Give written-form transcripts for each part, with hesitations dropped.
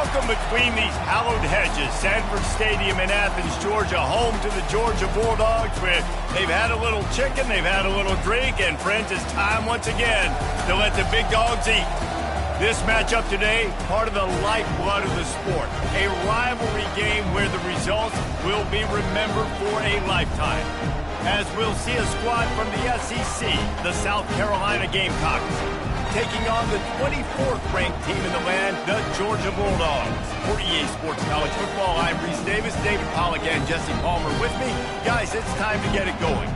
Welcome between these hallowed hedges. Sanford Stadium in Athens, Georgia, home to the Georgia Bulldogs. They've had a little chicken, they've had a little drink, and friends, it's time once again to let the big dogs eat. This matchup today, part of the lifeblood of the sport. A rivalry game where the results will be remembered for a lifetime. As we'll see a squad from the SEC, the South Carolina Gamecocks, taking on the 24th ranked team in the land, the Georgia Bulldogs. For EA Sports College Football, I'm Reese Davis, David Pollack, and Jesse Palmer with me. Guys, it's time to get it going.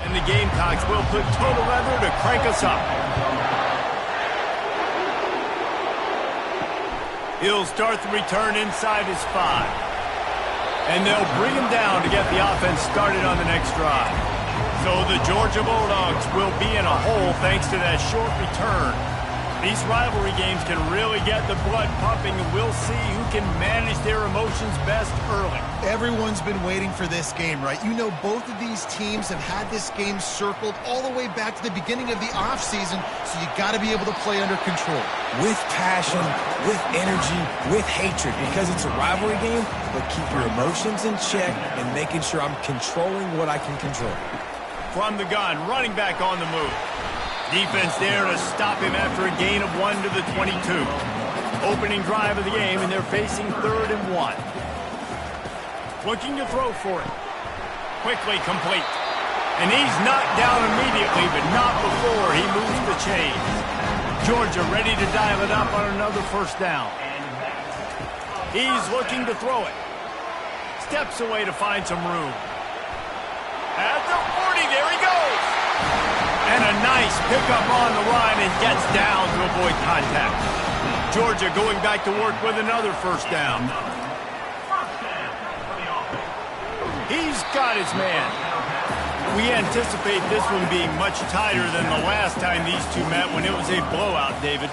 And the Gamecocks will put total leather to crank us up. He'll start the return inside his 5. And they'll bring him down to get the offense started on the next drive. So the Georgia Bulldogs will be in a hole thanks to that short return. These rivalry games can really get the blood pumping, and we'll see who can manage their emotions best early. Everyone's been waiting for this game, right? You know, both of these teams have had this game circled all the way back to the beginning of the offseason, so you got to be able to play under control. With passion, with energy, with hatred, because it's a rivalry game, but keep your emotions in check and making sure I'm controlling what I can control. From the gun, running back on the move. Defense there to stop him after a gain of 1 to the 22. Opening drive of the game, and they're facing 3rd and 1. Looking to throw for it. Quickly complete. And he's knocked down immediately, but not before he moves the chains. Georgia ready to dial it up on another first down. He's looking to throw it. Steps away to find some room. At the 40, there he goes. And a nice pickup on the run and gets down to avoid contact. Georgia going back to work with another first down. He's got his man. We anticipate this one being much tighter than the last time these two met when it was a blowout, David.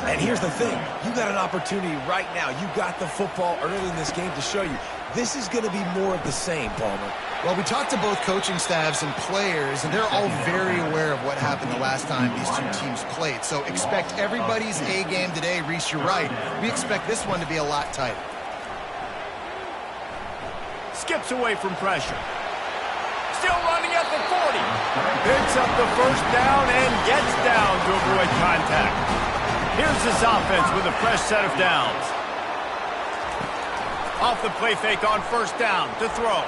And here's the thing. You got an opportunity right now. You got the football early in this game to show you. This is going to be more of the same, Palmer. Well, we talked to both coaching staffs and players, and they're all very aware of what happened the last time these two teams played. So expect everybody's A game today. Reese, you're right. We expect this one to be a lot tighter. Skips away from pressure. Still running at the 40. Picks up the first down and gets down to avoid contact. Here's this offense with a fresh set of downs. Off the play fake on first down to throw.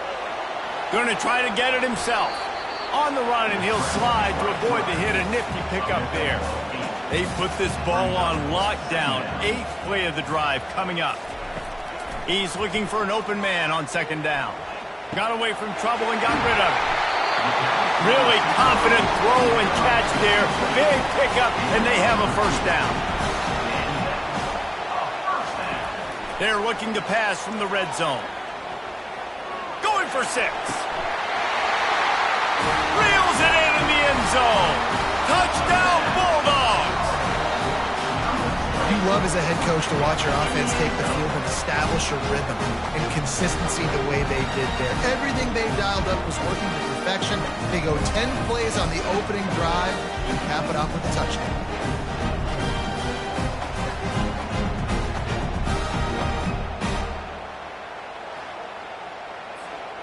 Going to try to get it himself. On the run, and he'll slide to avoid the hit. A nifty pickup there. They put this ball on lockdown. 8th play of the drive coming up. He's looking for an open man on second down. Got away from trouble and got rid of it. Really confident throw and catch there. Big pickup, and they have a first down. They're looking to pass from the red zone. Going for 6. Reels it in the end zone. Touchdown, Bulldogs. You love as a head coach to watch your offense take the field and establish a rhythm and consistency the way they did there. Everything they dialed up was working to perfection. They go 10 plays on the opening drive and cap it off with a touchdown.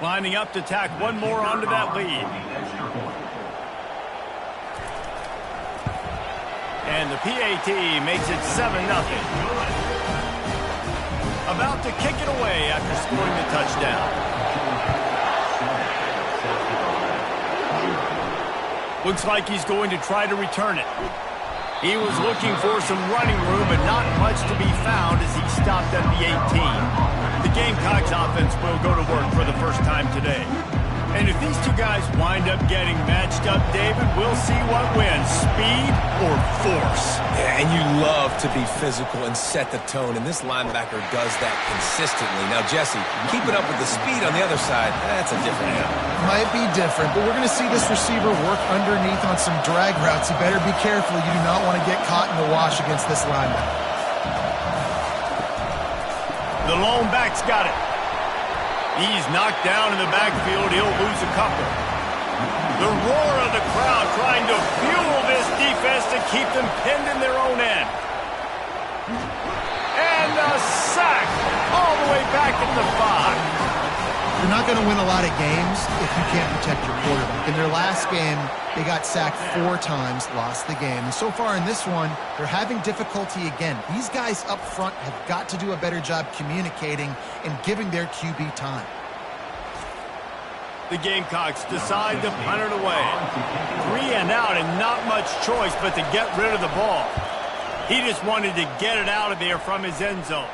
Lining up to tack one more onto that lead. And the PAT makes it 7-0. About to kick it away after scoring the touchdown. Looks like he's going to try to return it. He was looking for some running room, but not much to be found as he stopped at the 18. The Gamecocks offense will go to work for the first time today. And if these two guys wind up getting matched up, David, we'll see what wins, speed or force. Yeah, and you love to be physical and set the tone, and this linebacker does that consistently. Now, Jesse, keeping up with the speed on the other side, that's a different animal. Might be different, but we're going to see this receiver work underneath on some drag routes. You better be careful. You do not want to get caught in the wash against this linebacker. The lone back's got it. He's knocked down in the backfield. He'll lose a couple. The roar of the crowd trying to fuel this defense to keep them pinned in their own end. And a sack all the way back at the 5. You're not going to win a lot of games if you can't protect your quarterback. In their last game, they got sacked 4 times, lost the game. And so far in this one, they're having difficulty again. These guys up front have got to do a better job communicating and giving their QB time. The Gamecocks decide to punt it away. 3 and out and not much choice but to get rid of the ball. He just wanted to get it out of there from his end zone.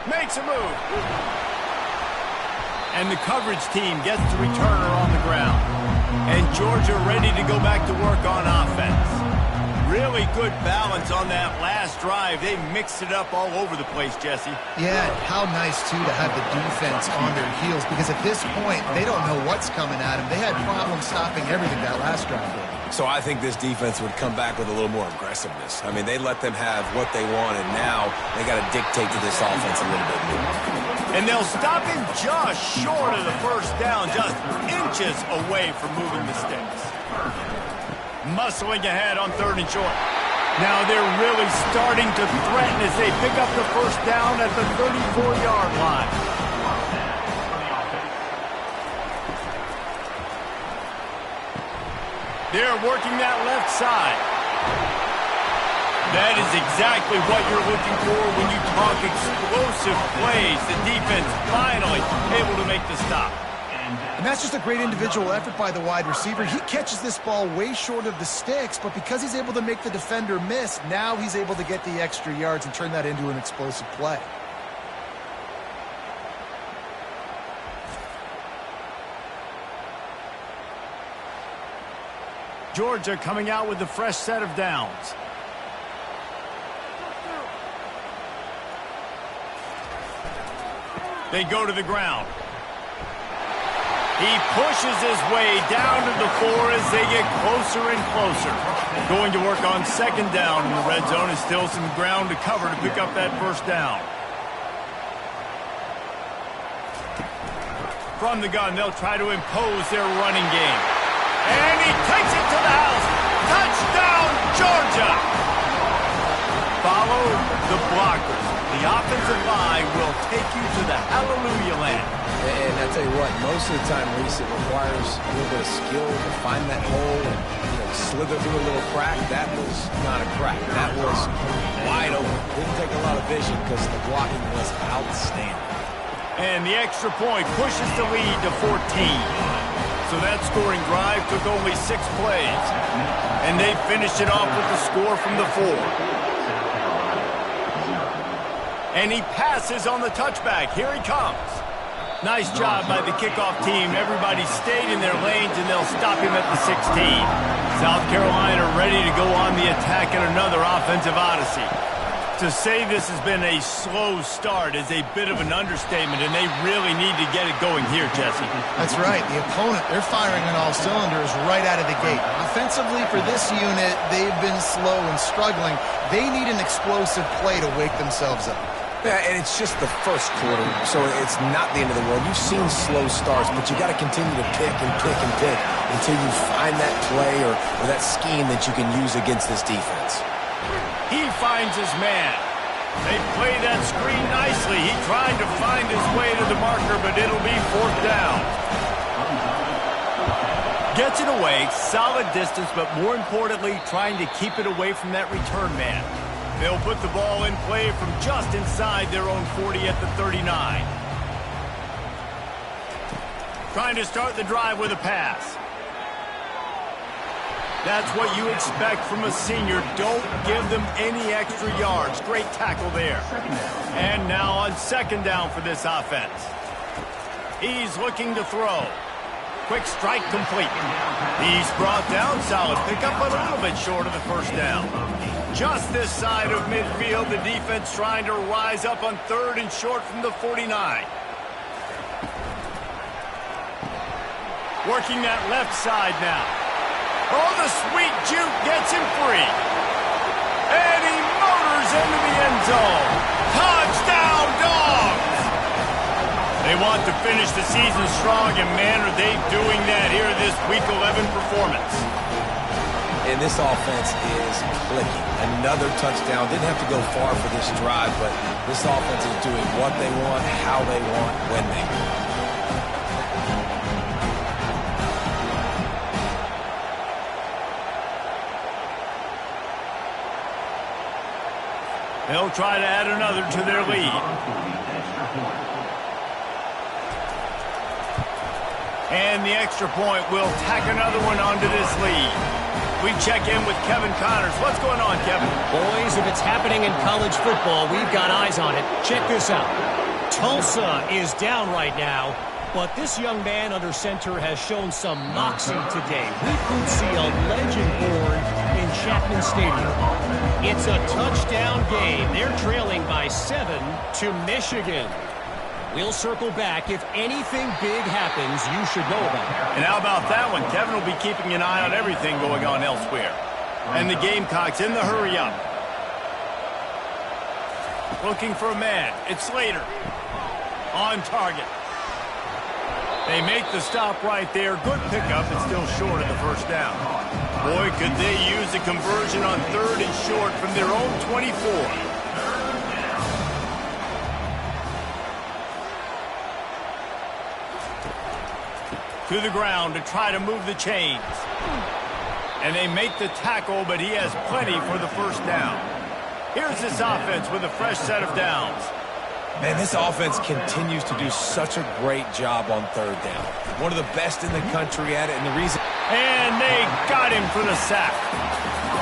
Makes a move. And the coverage team gets the returner on the ground. And Georgia ready to go back to work on offense. Really good balance on that last drive. They mixed it up all over the place, Jesse. Yeah, how nice, too, to have the defense on their heels, because at this point, they don't know what's coming at them. They had problems stopping everything that last drive did. So I think this defense would come back with a little more aggressiveness. I mean, they let them have what they want, and now they got to dictate to this offense a little bit more. And they'll stop him just short of the first down, just inches away from moving the sticks. Muscling ahead on 3rd and short. Now they're really starting to threaten as they pick up the first down at the 34-yard line. They're working that left side. That is exactly what you're looking for when you talk explosive plays. The defense finally able to make the stop. And that's just a great individual effort by the wide receiver. He catches this ball way short of the sticks, but because he's able to make the defender miss, now he's able to get the extra yards and turn that into an explosive play. Georgia coming out with a fresh set of downs. They go to the ground. He pushes his way down to the 4 as they get closer and closer. Going to work on 2nd down in the red zone, and still some ground to cover to pick up that first down. From the gun, they'll try to impose their running game. And he takes it to the house. Touchdown, Georgia! Follow the blockers. The offensive line will take you to the hallelujah land. And I tell you what, most of the time, Reese, it requires a little bit of skill to find that hole and slither through a little crack. That was not a crack. That was wide open. Didn't take a lot of vision because the blocking was outstanding. And the extra point pushes the lead to 14. So that scoring drive took only 6 plays. And they finished it off with the score from the 4. And he passes on the touchback. Here he comes. Nice job by the kickoff team. Everybody stayed in their lanes, and they'll stop him at the 16. South Carolina ready to go on the attack in another offensive odyssey. To say this has been a slow start is a bit of an understatement, and they really need to get it going here, Jesse. That's right. The opponent, they're firing on all cylinders right out of the gate. Offensively, for this unit, they've been slow and struggling. They need an explosive play to wake themselves up. Yeah, and it's just the first quarter, so it's not the end of the world. You've seen slow starts, but you got to continue to pick and pick and pick until you find that play or that scheme that you can use against this defense. He finds his man. They play that screen nicely. He tried to find his way to the marker, but it'll be 4th down. Gets it away, solid distance, but more importantly, trying to keep it away from that return man. They'll put the ball in play from just inside their own 40 at the 39. Trying to start the drive with a pass. That's what you expect from a senior. Don't give them any extra yards. Great tackle there. And now on 2nd down for this offense. He's looking to throw. Quick strike complete. He's brought down. Solid pickup, but a little bit short of the first down. Just this side of midfield, the defense trying to rise up on 3rd and short from the 49. Working that left side now. Oh, the sweet juke gets him free. And he motors into the end zone. Touchdown, Dogs! They want to finish the season strong, and man, are they doing that here in this Week 11 performance. And this offense is clicking. Another touchdown. Didn't have to go far for this drive, but this offense is doing what they want, how they want, when they want. They'll try to add another to their lead. And the extra point will tack another one onto this lead. We check in with Kevin Connors. What's going on, Kevin? Boys, if it's happening in college football, we've got eyes on it. Check this out. Tulsa is down right now, but this young man under center has shown some moxie today. We could see a legend born in Chapman Stadium. It's a touchdown game. They're trailing by 7 to Michigan. We'll circle back. If anything big happens, you should know about it. And how about that one? Kevin will be keeping an eye on everything going on elsewhere. And the Gamecocks in the hurry up. Looking for a man. It's Slater. On target. They make the stop right there. Good pickup, but still short of the first down. Boy, could they use a conversion on 3rd and short from their own 24. To the ground to try to move the chains. And they make the tackle, but he has plenty for the first down. Here's this offense with a fresh set of downs. Man, this offense continues to do such a great job on 3rd down. One of the best in the country at it, and the reason... And they got him for the sack.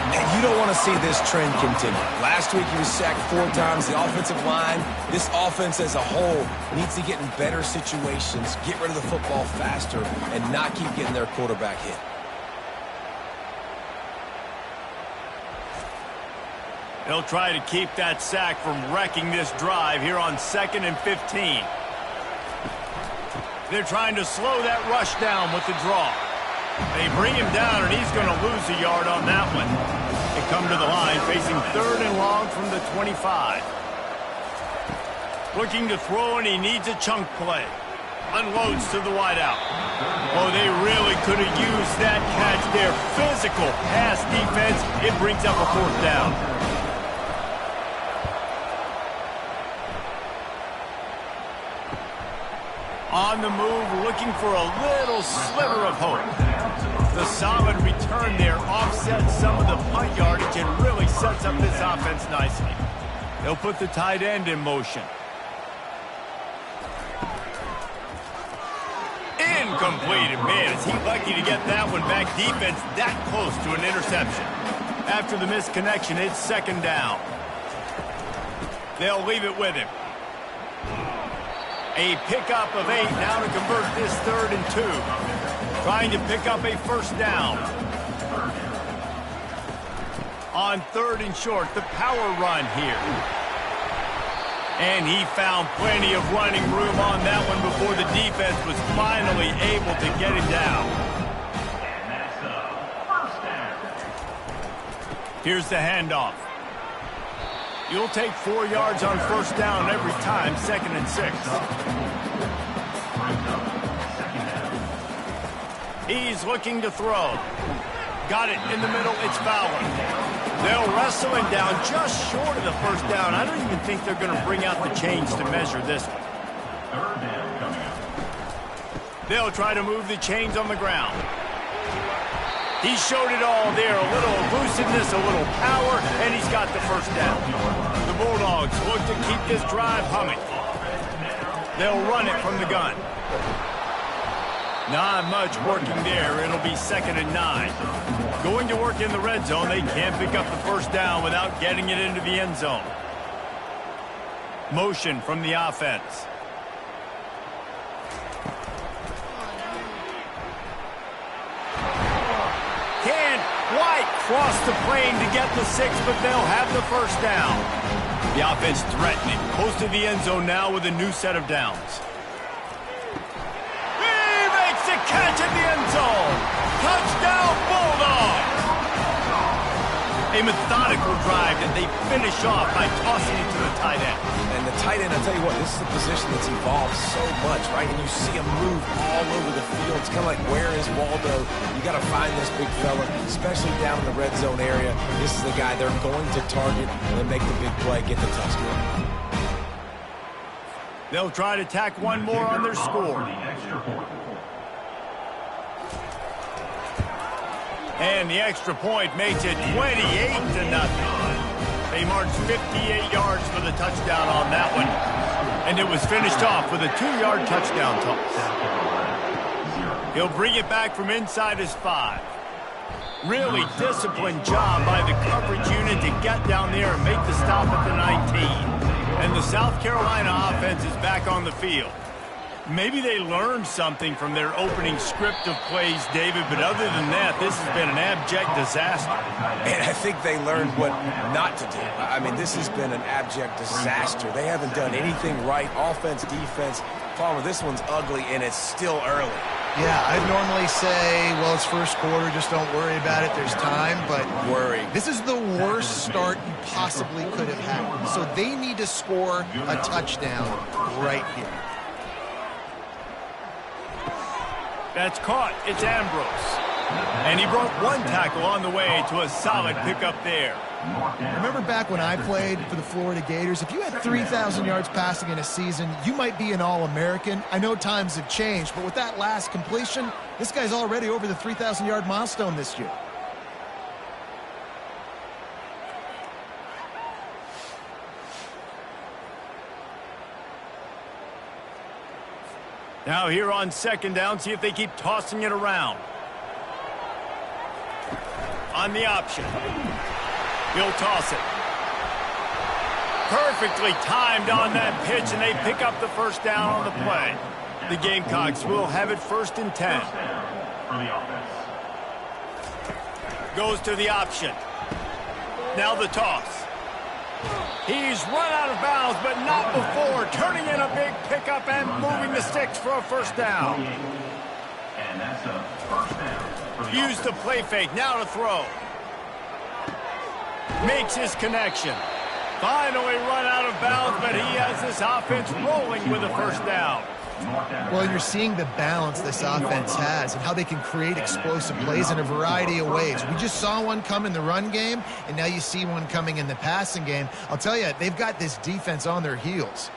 And you don't want to see this trend continue. Last week he was sacked 4 times. The offensive line, this offense as a whole, needs to get in better situations, get rid of the football faster, and not keep getting their quarterback hit. They'll try to keep that sack from wrecking this drive here on 2nd and 15. They're trying to slow that rush down with the draw. They bring him down, and he's going to lose a yard on that one. They come to the line, facing 3rd and long from the 25. Looking to throw, and he needs a chunk play. Unloads to the wideout. Oh, they really could have used that catch there. Physical pass defense. It brings up a 4th down. On the move, looking for a little sliver of hope. The solid return there offsets some of the punt yardage and really sets up this offense nicely. They'll put the tight end in motion. Incomplete. And man, is he lucky to get that one back. Defense that close to an interception. After the misconnection, it's 2nd down. They'll leave it with him. A pickup of 8 now to convert this 3rd and 2. Trying to pick up a first down. On 3rd and short, the power run here. And he found plenty of running room on that one before the defense was finally able to get him down. Here's the handoff. You'll take 4 yards on first down every time, 2nd and 6. He's looking to throw. Got it in the middle. It's Fowler. They'll wrestle him down just short of the first down. I don't even think they're going to bring out the chains to measure this one. They'll try to move the chains on the ground. He showed it all there. A little elusiveness, a little power, and he's got the first down. The Bulldogs look to keep this drive humming. They'll run it from the gun. Not much working there. It'll be 2nd and 9. Going to work in the red zone. They can't pick up the first down without getting it into the end zone. Motion from the offense. Can White cross the plane to get the 6, but they'll have the first down. The offense threatening. Close to the end zone now with a new set of downs. To catch in the end zone. Touchdown, Bulldogs. A A methodical drive that they finish off by tossing it to the tight end. And the tight end, I'll tell you what, this is a position that's evolved so much, right? And you see him move all over the field. It's kind of like, where is Waldo? You got to find this big fella, especially down in the red zone area. This is the guy they're going to target and make the big play, get the touchdown. They'll try to tack one more on their score. And the extra point makes it 28-0. They marched 58 yards for the touchdown on that one. And it was finished off with a 2-yard touchdown toss. He'll bring it back from inside his 5. Really disciplined job by the coverage unit to get down there and make the stop at the 19. And the South Carolina offense is back on the field. Maybe they learned something from their opening script of plays, David, but other than that, this has been an abject disaster. And I think they learned what not to do. I mean, this has been an abject disaster. They haven't done anything right, offense, defense. Palmer, this one's ugly, and it's still early. Yeah, I'd normally say, well, it's first quarter, just don't worry about it, there's time, but this is the worst start you possibly could have had. So they need to score a touchdown right here. That's caught. It's Ambrose. And he broke one tackle on the way to a solid pickup there. Remember back when I played for the Florida Gators, if you had 3,000 yards passing in a season, you might be an All-American. I know times have changed, but with that last completion, this guy's already over the 3,000-yard milestone this year. Now here on second down, see if they keep tossing it around. On the option. He'll toss it. Perfectly timed on that pitch, and they pick up the first down on the play. The Gamecocks will have it 1st and 10. Goes to the option. Now the toss. He's run out of bounds, but not before. Turning in a big pickup and moving the sticks for a first down. Used the play fake. Now to throw. Makes his connection. Finally run out of bounds, but he has this offense rolling with a first down. Well, you're seeing the balance this offense has and how they can create explosive plays in a variety of ways. We just saw one come in the run game, and now you see one coming in the passing game. I'll tell you, they've got this defense on their heels.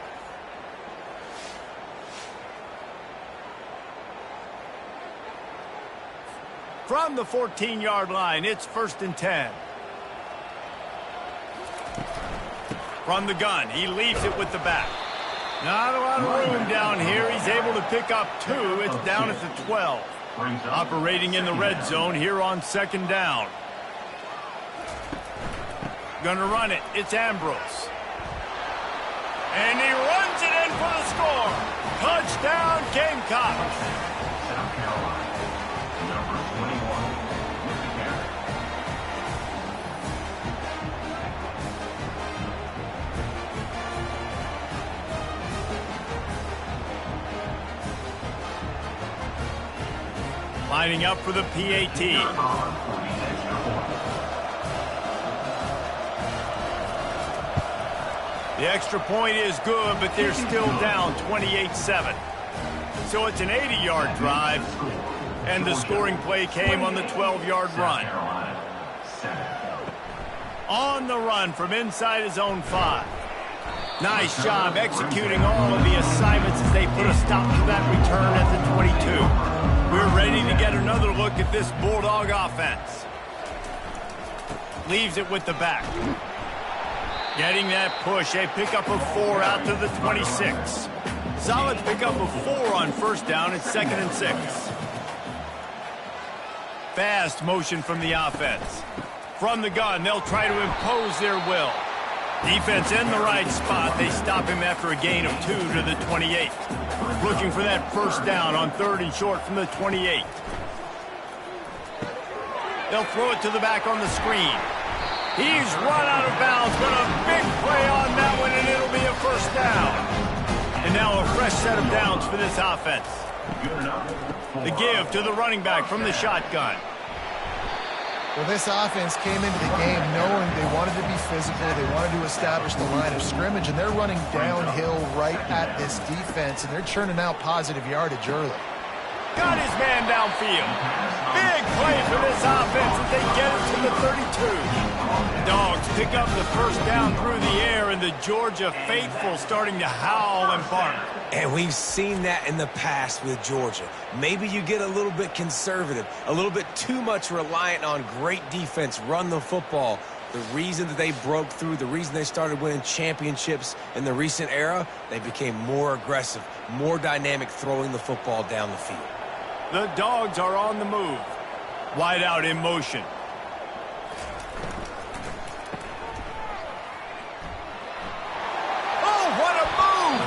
From the 14-yard line, it's 1st and 10. From the gun, he leaves it with the back. Not a lot of room down here. He's able to pick up 2. It's down at the 12. Operating in the red zone here on second down. Gonna run it. It's Ambrose. And he runs it in for the score. Touchdown, Gamecocks. South Carolina, number 21, Lining up for the PAT. The extra point is good, but they're still down 28-7. So it's an 80-yard drive, and the scoring play came on the 12-yard run. On the run from inside his own 5. Nice job executing all of the assignments as they put a stop to that return at the 22. We're ready to get another look at this Bulldog offense. Leaves it with the back. Getting that push, a pickup of 4 out to the 26. Solid pickup of 4 on first down. It's 2nd and 6. Fast motion from the offense. From the gun, they'll try to impose their will. Defense in the right spot. They stop him after a gain of 2 to the 28. Looking for that first down on 3rd and short from the 28. They'll throw it to the back on the screen. He's run out of bounds, but a big play on that one, and it'll be a first down. And now a fresh set of downs for this offense. The give to the running back from the shotgun. Well, this offense came into the game knowing they wanted to be physical, they wanted to establish the line of scrimmage, and they're running downhill right at this defense, and they're churning out positive yardage early. Got his man downfield. Big play for this offense as they get it to the 32. Dogs pick up the first down through the air, and the Georgia faithful starting to howl and bark. And we've seen that in the past with Georgia. Maybe you get a little bit conservative, a little bit too much reliant on great defense, run the football. The reason that they broke through, the reason they started winning championships in the recent era, they became more aggressive, more dynamic throwing the football down the field. The Dogs are on the move. Wide out in motion. Oh, what a move!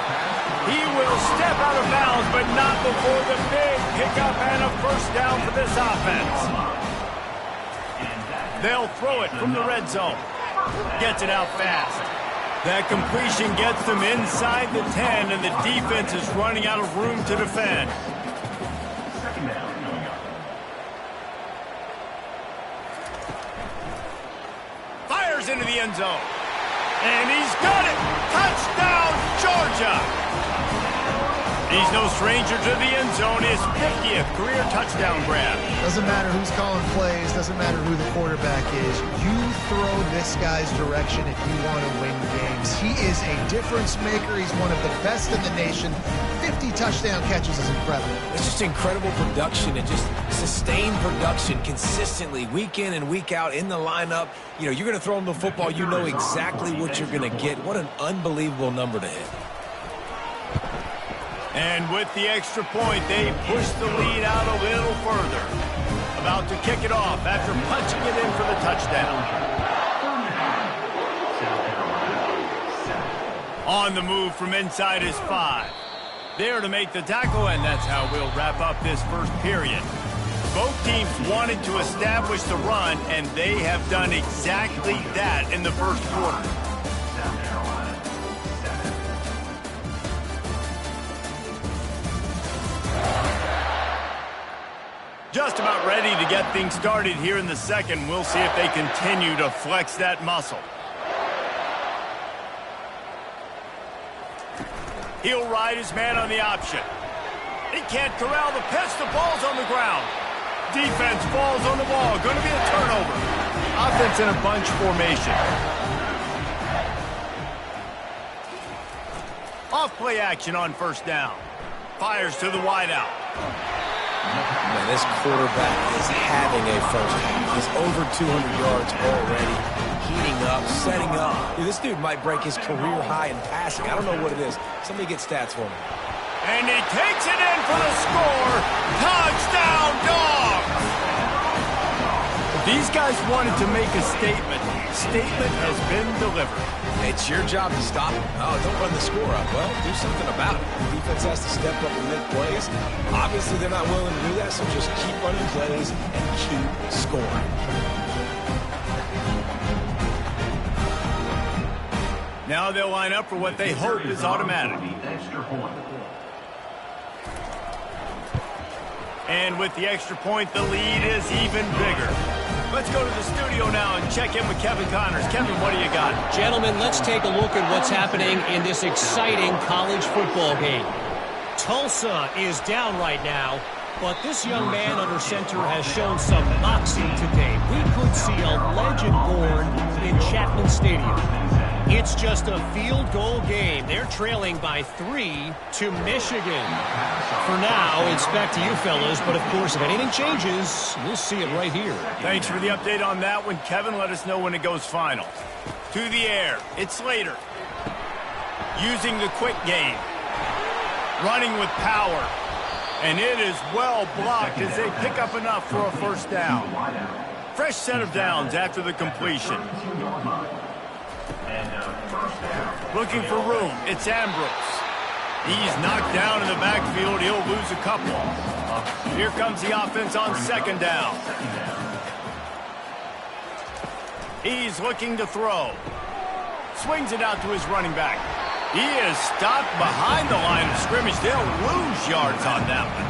He will step out of bounds, but not before the big pickup and a first down for this offense. They'll throw it from the red zone. Gets it out fast. That completion gets them inside the 10, and the defense is running out of room to defend. Fires into the end zone. And he's got it! Touchdown, Georgia! He's no stranger to the end zone. His 50th career touchdown grab. Doesn't matter who's calling plays, doesn't matter who the quarterback is. You throw this guy's direction if you want to win games. He is a difference maker. He's one of the best in the nation. 50 touchdown catches is incredible. It's just incredible production and just sustained production consistently week in and week out in the lineup. You know, you're going to throw him the football, you know exactly what you're going to get. What an unbelievable number to hit. And with the extra point, they push the lead out a little further. About to kick it off after punching it in for the touchdown. On the move from inside his 5. There to make the tackle, and that's how we'll wrap up this first period. Both teams wanted to establish the run, and they have done exactly that in the first quarter. Just about ready to get things started here in the second. We'll see if they continue to flex that muscle. He'll ride his man on the option. He can't corral the pitch. The ball's on the ground. Defense falls on the ball. Going to be a turnover. Offense in a bunch formation. Off play action on first down. Fires to the wideout. Man, this quarterback is having a first half. He's over 200 yards already, heating up, setting up. Dude, this dude might break his career high in passing. I don't know what it is. Somebody get stats for me. And he takes it in for the score. Touchdown, Dogs! These guys wanted to make a statement. Statement has been delivered. It's your job to stop him. Oh, don't run the score up. Well, do something about it. The defense has to step up and make plays. Obviously, they're not willing to do that, so just keep running plays and keep scoring. Now they'll line up for what they hope is automatic. And with the extra point, the lead is even bigger. Let's go to the studio now and check in with Kevin Connors. Kevin, what do you got? Gentlemen, let's take a look at what's happening in this exciting college football game. Tulsa is down right now, but this young man under center has shown some moxie today. We could see a legend born in Chapman Stadium. It's just a field goal game. They're trailing by 3 to Michigan. For now, it's back to you fellas, but of course, if anything changes, we'll see it right here. Thanks for the update on that one, Kevin. Let us know when it goes final. To the air, it's Slater. Using the quick game. Running with power. And it is well blocked as they pick up enough for a first down. Fresh set of downs after the completion. Looking for room, it's Ambrose. He's knocked down in the backfield. He'll lose a couple. Here comes the offense on second down. He's looking to throw. Swings it out to his running back. He is stopped behind the line of scrimmage. They'll lose yards on that one.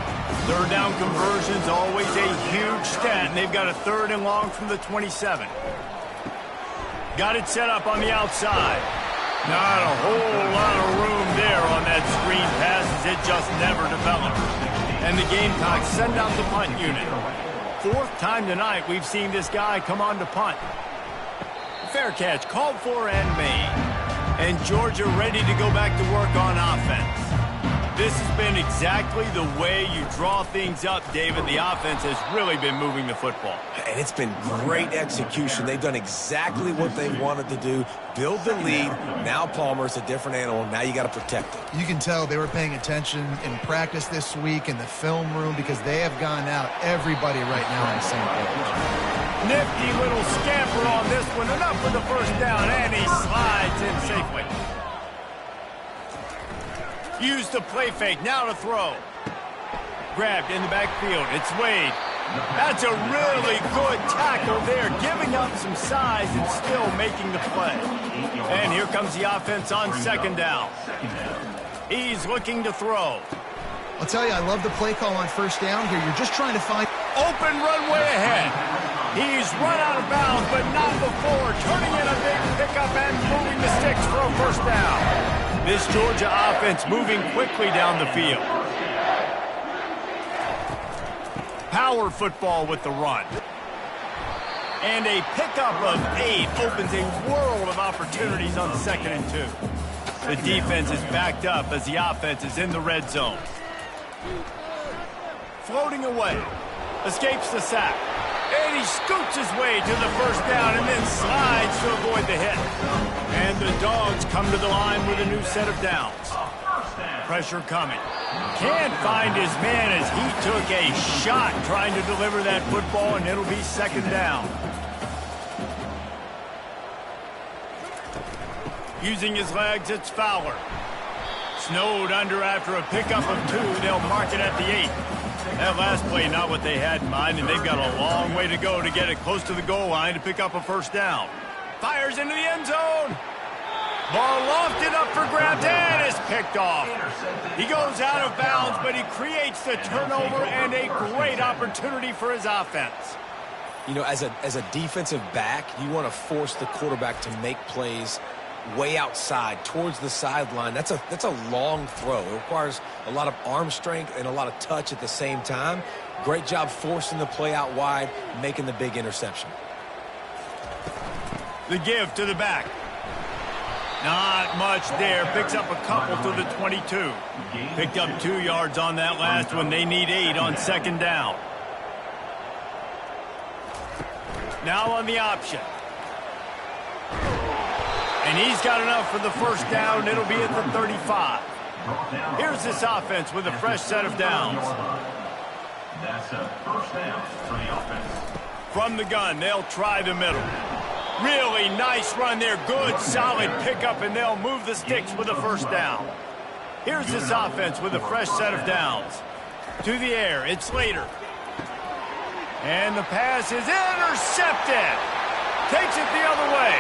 Third down conversion's always a huge stat, and they've got a 3rd and long from the 27. Got it set up on the outside. Not a whole lot of room there on that screen pass as it just never developed. And the Gamecocks send out the punt unit. 4th time tonight we've seen this guy come on to punt. Fair catch, called for and made. And Georgia ready to go back to work on offense. This has been exactly the way you draw things up, David. The offense has really been moving the football. And it's been great execution. They've done exactly what they wanted to do. Build the lead. Now Palmer's a different animal. Now you got to protect it. You can tell they were paying attention in practice this week in the film room because they have gone out everybody right now on the same page. Nifty little scamper on this one. Enough for the first down, and he slides in safely. Use the play fake, now to throw. Grabbed in the backfield, it's Wade. That's a really good tackle there, giving up some size and still making the play. And here comes the offense on 2nd down. He's looking to throw. I'll tell you, I love the play call on 1st down here. You're just trying to find Open runway ahead. He's run out of bounds, but not before. Turning in a big pickup and moving the sticks for a 1st down. This Georgia offense moving quickly down the field. Power football with the run. And a pickup of 8 opens a world of opportunities on 2nd and 2. The defense is backed up as the offense is in the red zone. Floating away. Escapes the sack. And he scoots his way to the 1st down and then slides to avoid the hit. And the Dogs come to the line with a new set of downs. Pressure coming. Can't find his man as he took a shot trying to deliver that football, and it'll be 2nd down. Using his legs, it's Fowler. Snowed under after a pickup of 2. They'll mark it at the 8. That last play, not what they had in mind, and they've got a long way to go to get it close to the goal line to pick up a 1st down. Fires into the end zone. Ball lofted up for grabs and is picked off. He goes out of bounds, but he creates the turnover and a great opportunity for his offense. You know, as a defensive back, you want to force the quarterback to make plays way outside towards the sideline. That's a long throw. It requires a lot of arm strength and a lot of touch at the same time. Great job forcing the play out wide, making the big interception. The give to the back. Not much there. Picks up a couple to the 22. Picked up 2 yards on that last one. They need 8 on 2nd down. Now on the option. And he's got enough for the 1st down. It'll be at the 35. Here's this offense with a fresh set of downs. That's a 1st down for the offense. From the gun, they'll try the middle. Really nice run there. Good, solid pickup, and they'll move the sticks with a 1st down. Here's this offense with a fresh set of downs. To the air, it's Slater. And the pass is intercepted. Takes it the other way.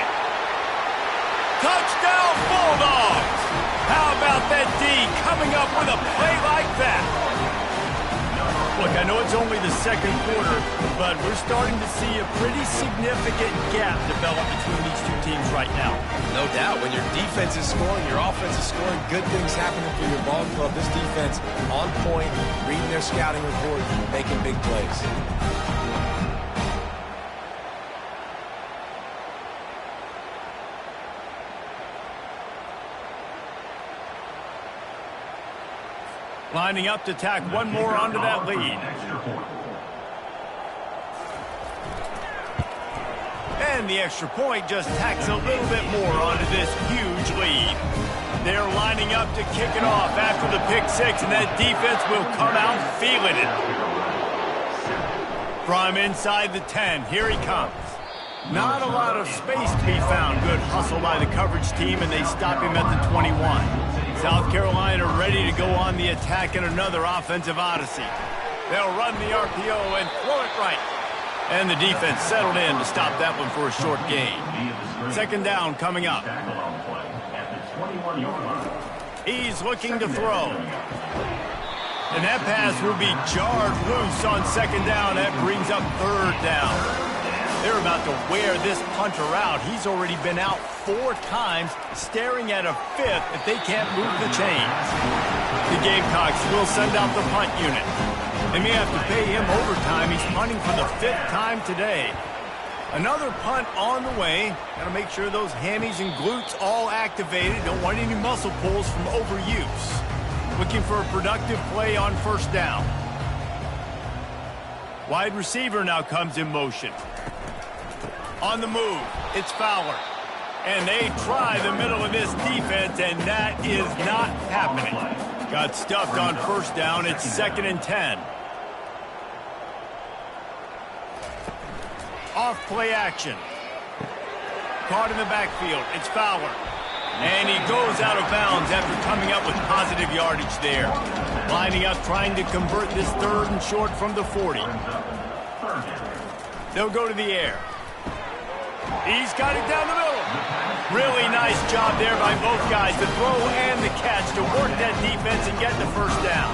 Touchdown, Bulldogs! How about that D coming up with a play like that? Look, I know it's only the 2nd quarter, but we're starting to see a pretty significant gap develop between these 2 teams right now. No doubt. When your defense is scoring, your offense is scoring, good things happening for your ball club. This defense on point, reading their scouting report, making big plays. Lining up to tack one more onto that lead. And the extra point just tacks a little bit more onto this huge lead. They're lining up to kick it off after the pick 6, and that defense will come out feeling it. From inside the 10, here he comes. Not a lot of space to be found. Good hustle by the coverage team, and they stop him at the 21. South Carolina ready to go on the attack in another offensive odyssey. They'll run the RPO and throw it right. And the defense settled in to stop that one for a short gain. 2nd down coming up. He's looking to throw. And that pass will be jarred loose on second down. That brings up third down. They're about to wear this punter out. He's already been out 4 times, staring at a 5th if they can't move the chains. The Gamecocks will send out the punt unit. They may have to pay him overtime. He's punting for the 5th time today. Another punt on the way. Got to make sure those hammies and glutes all activated. Don't want any muscle pulls from overuse. Looking for a productive play on first down. Wide receiver now comes in motion. On the move, it's Fowler. And they try the middle of this defense, and that is not happening. Got stuffed on first down. It's 2nd and 10. Off play action. Caught in the backfield. It's Fowler. And he goes out of bounds after coming up with positive yardage there. Lining up, trying to convert this 3rd and short from the 40. They'll go to the air. He's got it down the middle. Really nice job there by both guys, the throw and the catch, to work that defense and get the first down.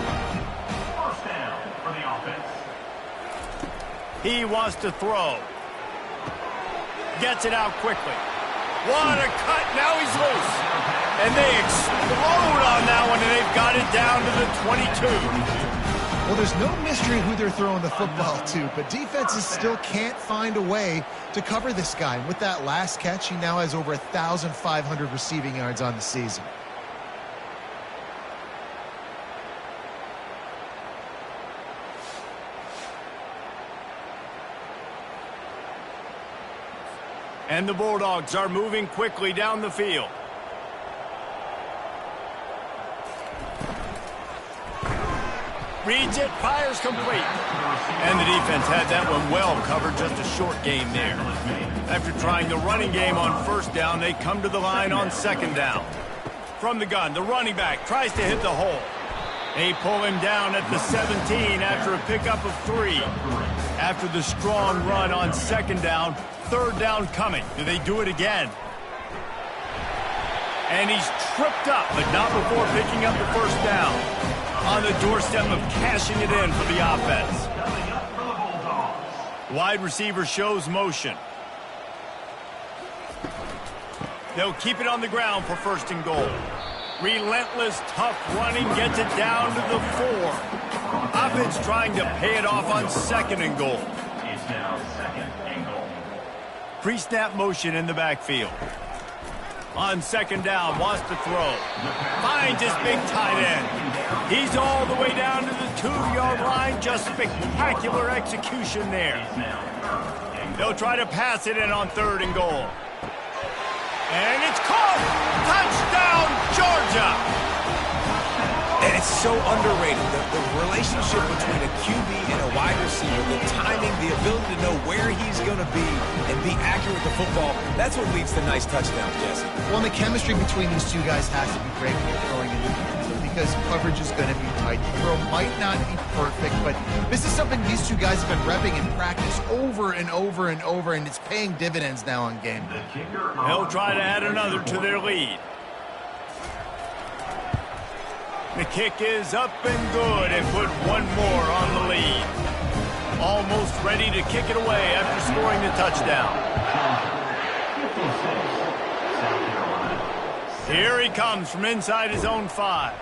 First down for the offense. He wants to throw. Gets it out quickly. What a cut. Now he's loose. And they explode on that one, and they've got it down to the 22. Well, there's no mystery who they're throwing the football to, but defenses still can't find a way to cover this guy. And with that last catch, he now has over 1,500 receiving yards on the season. And the Bulldogs are moving quickly down the field. Reads it, fires complete. And the defense had that one well covered, just a short game there. After trying the running game on first down, they come to the line on second down. From the gun, the running back tries to hit the hole. They pull him down at the 17 after a pickup of 3. After the strong run on second down, third down coming. Do they do it again? And he's tripped up, but not before picking up the first down. On the doorstep of cashing it in for the offense. Wide receiver shows motion. They'll keep it on the ground for 1st and goal. Relentless, tough running gets it down to the 4. Offense trying to pay it off on 2nd and goal. It's now 2nd and goal. Pre-snap motion in the backfield. On second down, wants to throw. Finds his big tight end. He's all the way down to the 2-yard line. Just spectacular execution there. They'll try to pass it in on 3rd and goal. And it's caught! Touchdown, Georgia! And it's so underrated. The relationship between a QB and a wide receiver, the timing, the ability to know where he's going to be and be accurate with the football, that's what leads to nice touchdowns, Jesse. Well, and the chemistry between these two guys has to be great when you're throwing into the field because coverage is going to be tight. The throw might not be perfect, but this is something these two guys have been repping in practice over and over and over, and it's paying dividends now on game day. They'll try to add another to their lead. The kick is up and good and put one more on the lead. Almost ready to kick it away after scoring the touchdown. Here he comes from inside his own 5.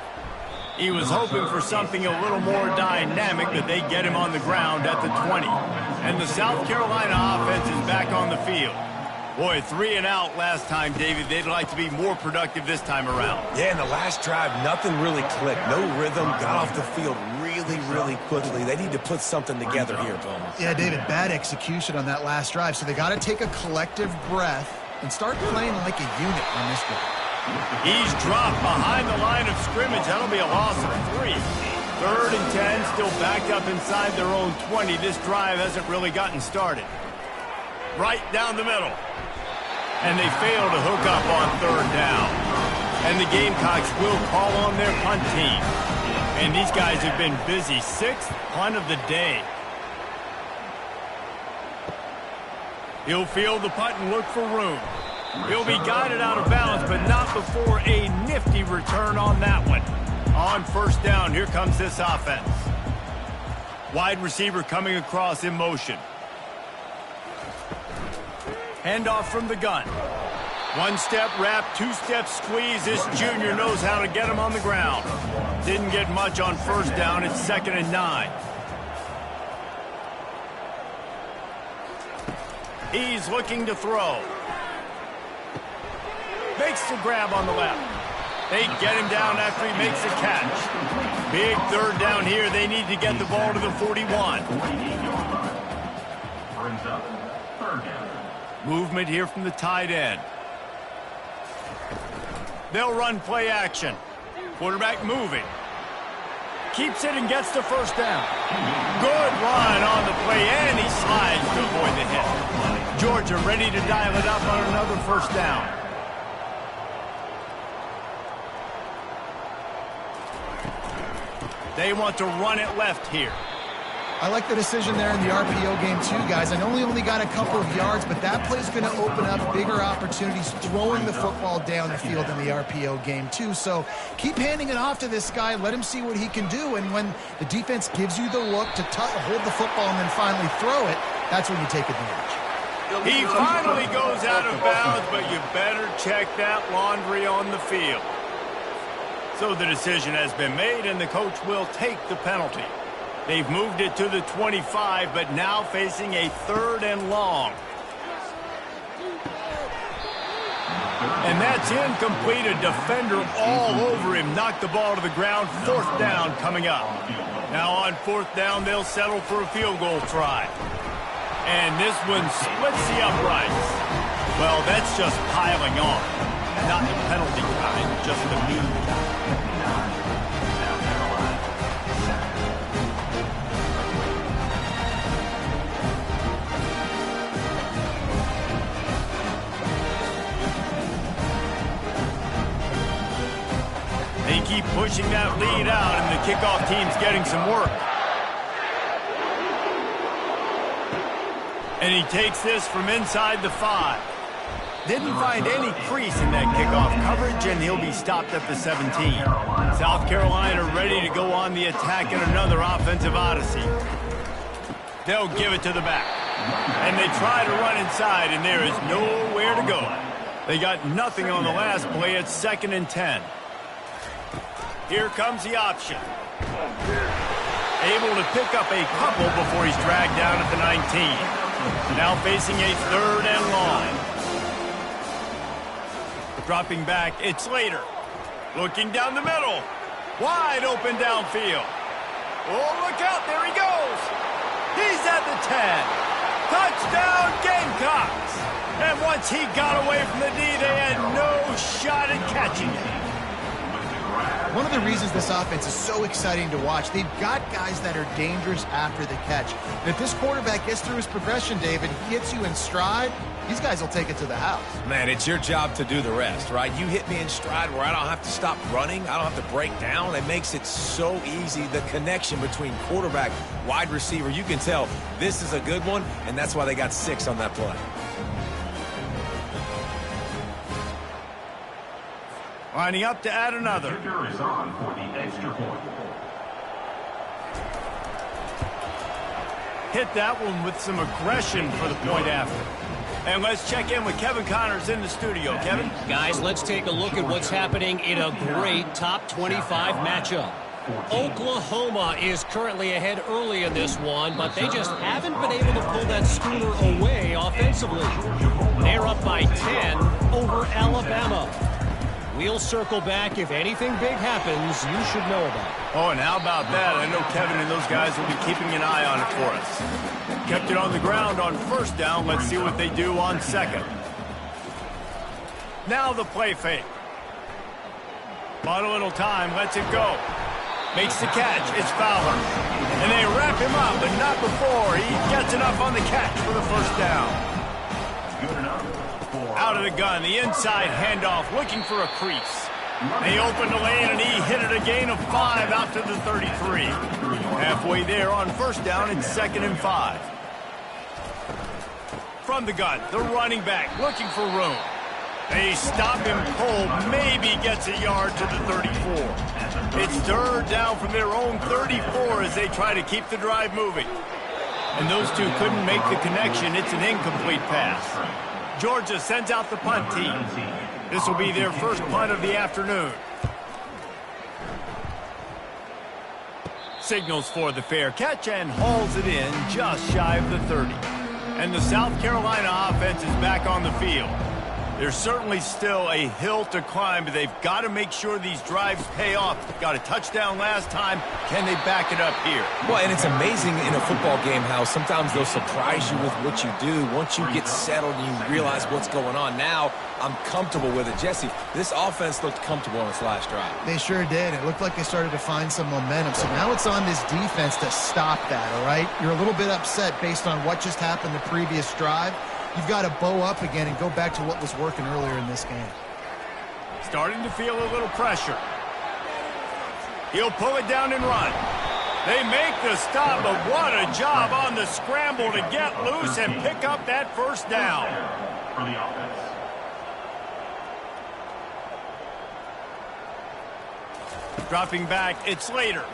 He was hoping for something a little more dynamic, but they get him on the ground at the 20. And the South Carolina offense is back on the field. Boy, 3 and out last time, David. They'd like to be more productive this time around. Yeah, in the last drive, nothing really clicked. No rhythm, got off the field really quickly. They need to put something together here, Bill. Yeah, David, bad execution on that last drive, so they got to take a collective breath and start playing like a unit on this one. He's dropped behind the line of scrimmage. That'll be a loss of 3. 3rd and 10, still backed up inside their own 20. This drive hasn't really gotten started. Right down the middle. And they fail to hook up on 3rd down. And the Gamecocks will call on their punt team. And these guys have been busy. 6th punt of the day. He'll field the punt and look for room. He'll be guided out of bounds, but not before a nifty return on that one. On first down, here comes this offense. Wide receiver coming across in motion. Handoff from the gun. One step wrap, two step squeeze. This junior knows how to get him on the ground. Didn't get much on first down. It's 2nd and 9. He's looking to throw. Makes the grab on the left. They get him down after he makes a catch. Big 3rd down here. They need to get the ball to the 41. Brings up 3rd down. Movement here from the tight end. They'll run play action. Quarterback moving. Keeps it and gets the first down. Good run on the play, and he slides to avoid the hit. Georgia ready to dial it up on another first down. They want to run it left here. I like the decision there in the RPO game too, guys. I know we only got a couple of yards, but that play's going to open up bigger opportunities throwing the football down the field in the RPO game too. So keep handing it off to this guy. Let him see what he can do. And when the defense gives you the look to hold the football and then finally throw it, that's when you take advantage. He finally goes out of bounds, but you better check that laundry on the field. So the decision has been made, and the coach will take the penalty. They've moved it to the 25, but now facing a 3rd and long. And that's incomplete. A defender all over him. Knocked the ball to the ground. 4th down coming up. Now on 4th down, they'll settle for a field goal try. And this one splits the uprights. Well, that's just piling on. Not the penalty kind, just the mean kind. They keep pushing that lead out, and the kickoff team's getting some work. And he takes this from inside the 5. Didn't find any crease in that kickoff coverage, and he'll be stopped at the 17. South Carolina ready to go on the attack in another offensive odyssey. They'll give it to the back. And they try to run inside, and there is nowhere to go. They got nothing on the last play. It's 2nd and 10. Here comes the option. Able to pick up a couple before he's dragged down at the 19. Now facing a 3rd and long. Dropping back, it's Slater. Looking down the middle. Wide open downfield. Oh, look out, there he goes. He's at the 10. Touchdown, Gamecocks. And once he got away from the D, they had no shot at catching it. One of the reasons this offense is so exciting to watch, they've got guys that are dangerous after the catch. And if this quarterback gets through his progression, David, he hits you in stride, these guys will take it to the house. Man, it's your job to do the rest, right? You hit me in stride where I don't have to stop running. I don't have to break down. It makes it so easy. The connection between quarterback, wide receiver, you can tell this is a good one, and that's why they got 6 on that play. Lining up to add another. Kicker is on for the extra point. Hit that one with some aggression for the point after. And let's check in with Kevin Connors in the studio. Kevin? Guys, let's take a look at what's happening in a great top 25 matchup. Oklahoma is currently ahead early in this one, but they just haven't been able to pull that schooner away offensively. They're up by 10 over Alabama. We'll circle back. If anything big happens, you should know about it. Oh, and how about that? I know Kevin and those guys will be keeping an eye on it for us. Kept it on the ground on first down. Let's see what they do on second. Now the play fake. Bought a little time. Lets it go. Makes the catch. It's Fowler. And they wrap him up, but not before he gets enough on the catch for the first down. Good enough. Out of the gun, the inside handoff, looking for a crease. They opened the lane, and he hit it a gain of 5 out to the 33. Halfway there on first down, it's 2nd and 5. From the gun, the running back looking for room. They stop him cold, maybe gets a yard to the 34. It's third down from their own 34 as they try to keep the drive moving. And those two couldn't make the connection. It's an incomplete pass. Georgia sends out the punt team. This will be their first punt of the afternoon. Signals for the fair catch and hauls it in just shy of the 30. And the South Carolina offense is back on the field. There's certainly still a hill to climb, but they've got to make sure these drives pay off. Got a touchdown last time. Can they back it up here? Well, and it's amazing in a football game how sometimes they'll surprise you with what you do. Once you get settled and you realize what's going on, now I'm comfortable with it. Jesse, this offense looked comfortable on its last drive. They sure did. It looked like they started to find some momentum. So now it's on this defense to stop that, all right? You're a little bit upset based on what just happened the previous drive. You've got to bow up again and go back to what was working earlier in this game. Starting to feel a little pressure. He'll pull it down and run. They make the stop, but what a job on the scramble to get loose and pick up that first down. For the offense. Dropping back, it's Slater.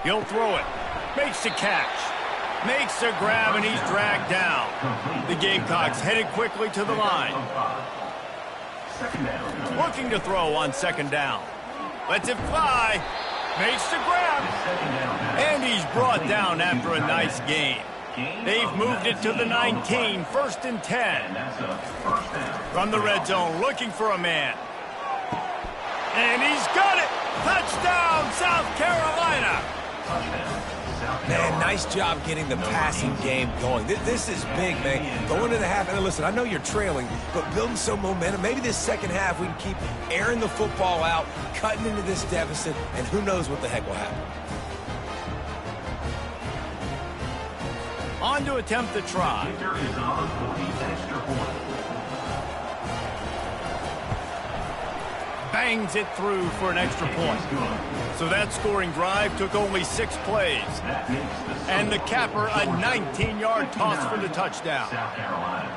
He'll throw it. Makes the catch. Makes the grab, and he's dragged down. The Gamecocks headed quickly to the line. Looking to throw on second down. Lets it fly. Makes the grab. And he's brought down after a nice gain. They've moved it to the 19, first and 10. From the red zone, looking for a man. And he's got it. Touchdown, South Carolina. Man, nice job getting the passing game going. This is big, man. Going to the half, and listen, I know you're trailing, but building some momentum. Maybe this second half we can keep airing the football out, cutting into this deficit, and who knows what the heck will happen. On to attempt the try. Kicker is on for the extra point. Bangs it through for an extra point. So that scoring drive took only 6 plays. And the capper, a 19-yard toss for the touchdown. South Carolina,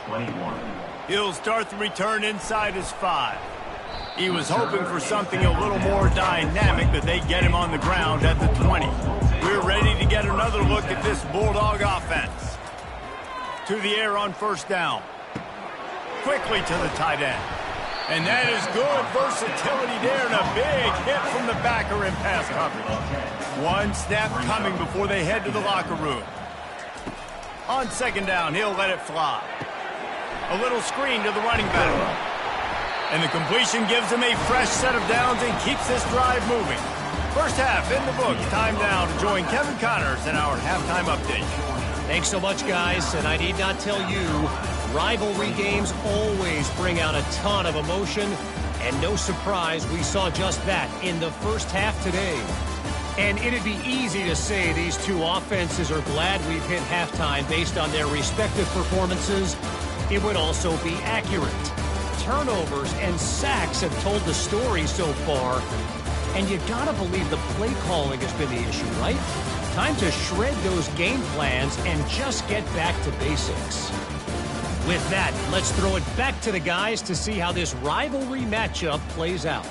21. He'll start the return inside his 5. He was hoping for something a little more dynamic, but they get him on the ground at the 20. We're ready to get another look at this Bulldog offense. To the air on first down. Quickly to the tight end. And that is good versatility there, and a big hit from the backer in pass coverage. One snap coming before they head to the locker room. On second down, he'll let it fly. A little screen to the running back. And the completion gives him a fresh set of downs and keeps this drive moving. First half in the books. Time now to join Kevin Connors in our halftime update. Thanks so much, guys, and I need not tell you, rivalry games always bring out a ton of emotion, and no surprise we saw just that in the first half today. And it'd be easy to say these two offenses are glad we've hit halftime based on their respective performances. It would also be accurate. Turnovers and sacks have told the story so far, and you gotta believe the play calling has been the issue, right? Time to shred those game plans and just get back to basics. With that, let's throw it back to the guys to see how this rivalry matchup plays out.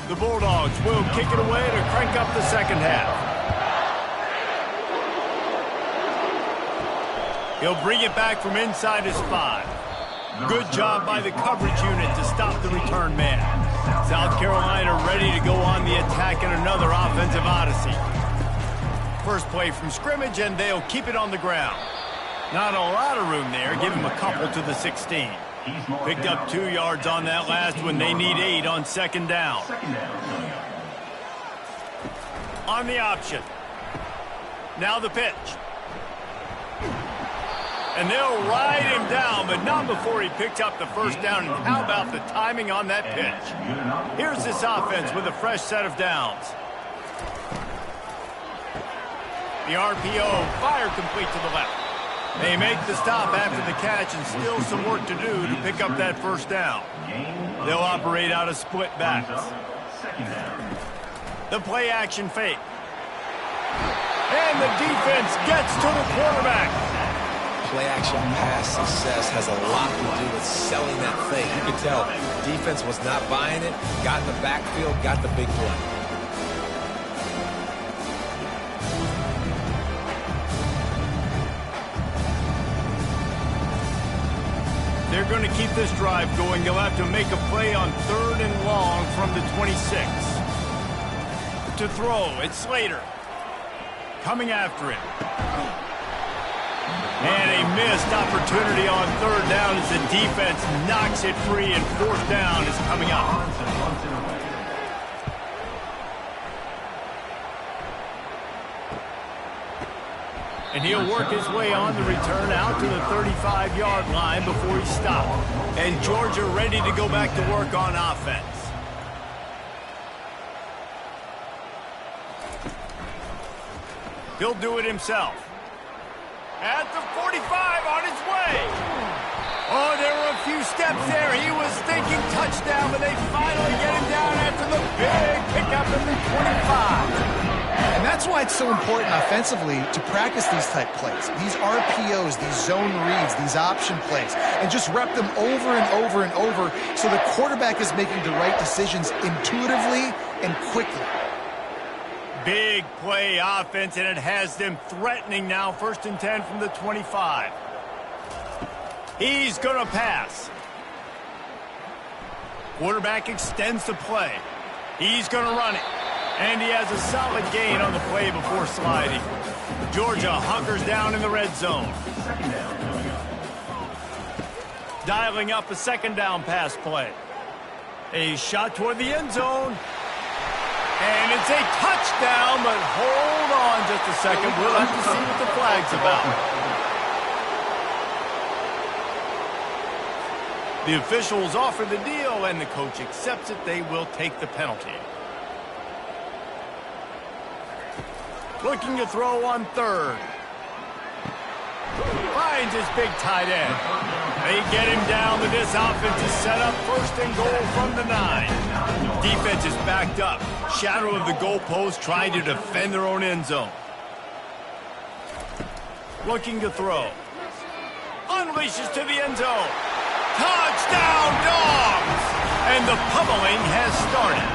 The Bulldogs will kick it away to crank up the second half. He'll bring it back from inside his 5. Good job by the coverage unit to stop the return man. South Carolina ready to go on the attack in another offensive odyssey. First play from scrimmage, and they'll keep it on the ground. Not a lot of room there. Give him a couple to the 16. Picked up 2 yards on that last one. They need 8 on second down. On the option. Now the pitch. And they'll ride him down, but not before he picks up the first down. And how about the timing on that pitch? Here's this offense with a fresh set of downs. The RPO, fire complete to the left. They make the stop after the catch, and still some work to do to pick up that first down. They'll operate out of split backs. The play action fake. And the defense gets to the quarterback. play-action pass success has a lot to do with selling that fake. You could tell defense was not buying it, got in the backfield, got the big play. They're going to keep this drive going. They'll have to make a play on 3rd and long from the 26. To throw, it's Slater. Coming after him. And a missed opportunity on 3rd down as the defense knocks it free, and 4th down is coming up. And he'll work his way on the return out to the 35-yard line before he stopped. And Georgia ready to go back to work on offense. He'll do it himself. At the 45, on his way. Oh, there were a few steps there. He was thinking touchdown, but they finally get him down after the big pickup at the 25. And that's why it's so important offensively to practice these type plays. These RPOs, these zone reads, these option plays, and just rep them over and over and over so the quarterback is making the right decisions intuitively and quickly. Big play offense, and it has them threatening now. 1st and 10 from the 25. He's going to pass. Quarterback extends the play. He's going to run it. And he has a solid gain on the play before sliding. Georgia hunkers down in the red zone. Dialing up a 2nd down pass play. A shot toward the end zone. And it's a touchdown, but hold on just a second. We'll have to see what the flag's about. The officials offer the deal, and the coach accepts it. They will take the penalty. Looking to throw on 3rd. Finds his big tight end. They get him down, but this offense is set up 1st and goal from the 9. Defense is backed up. Shadow of the goalpost, trying to defend their own end zone. Looking to throw. Unleashes to the end zone. Touchdown, Dogs! And the pummeling has started.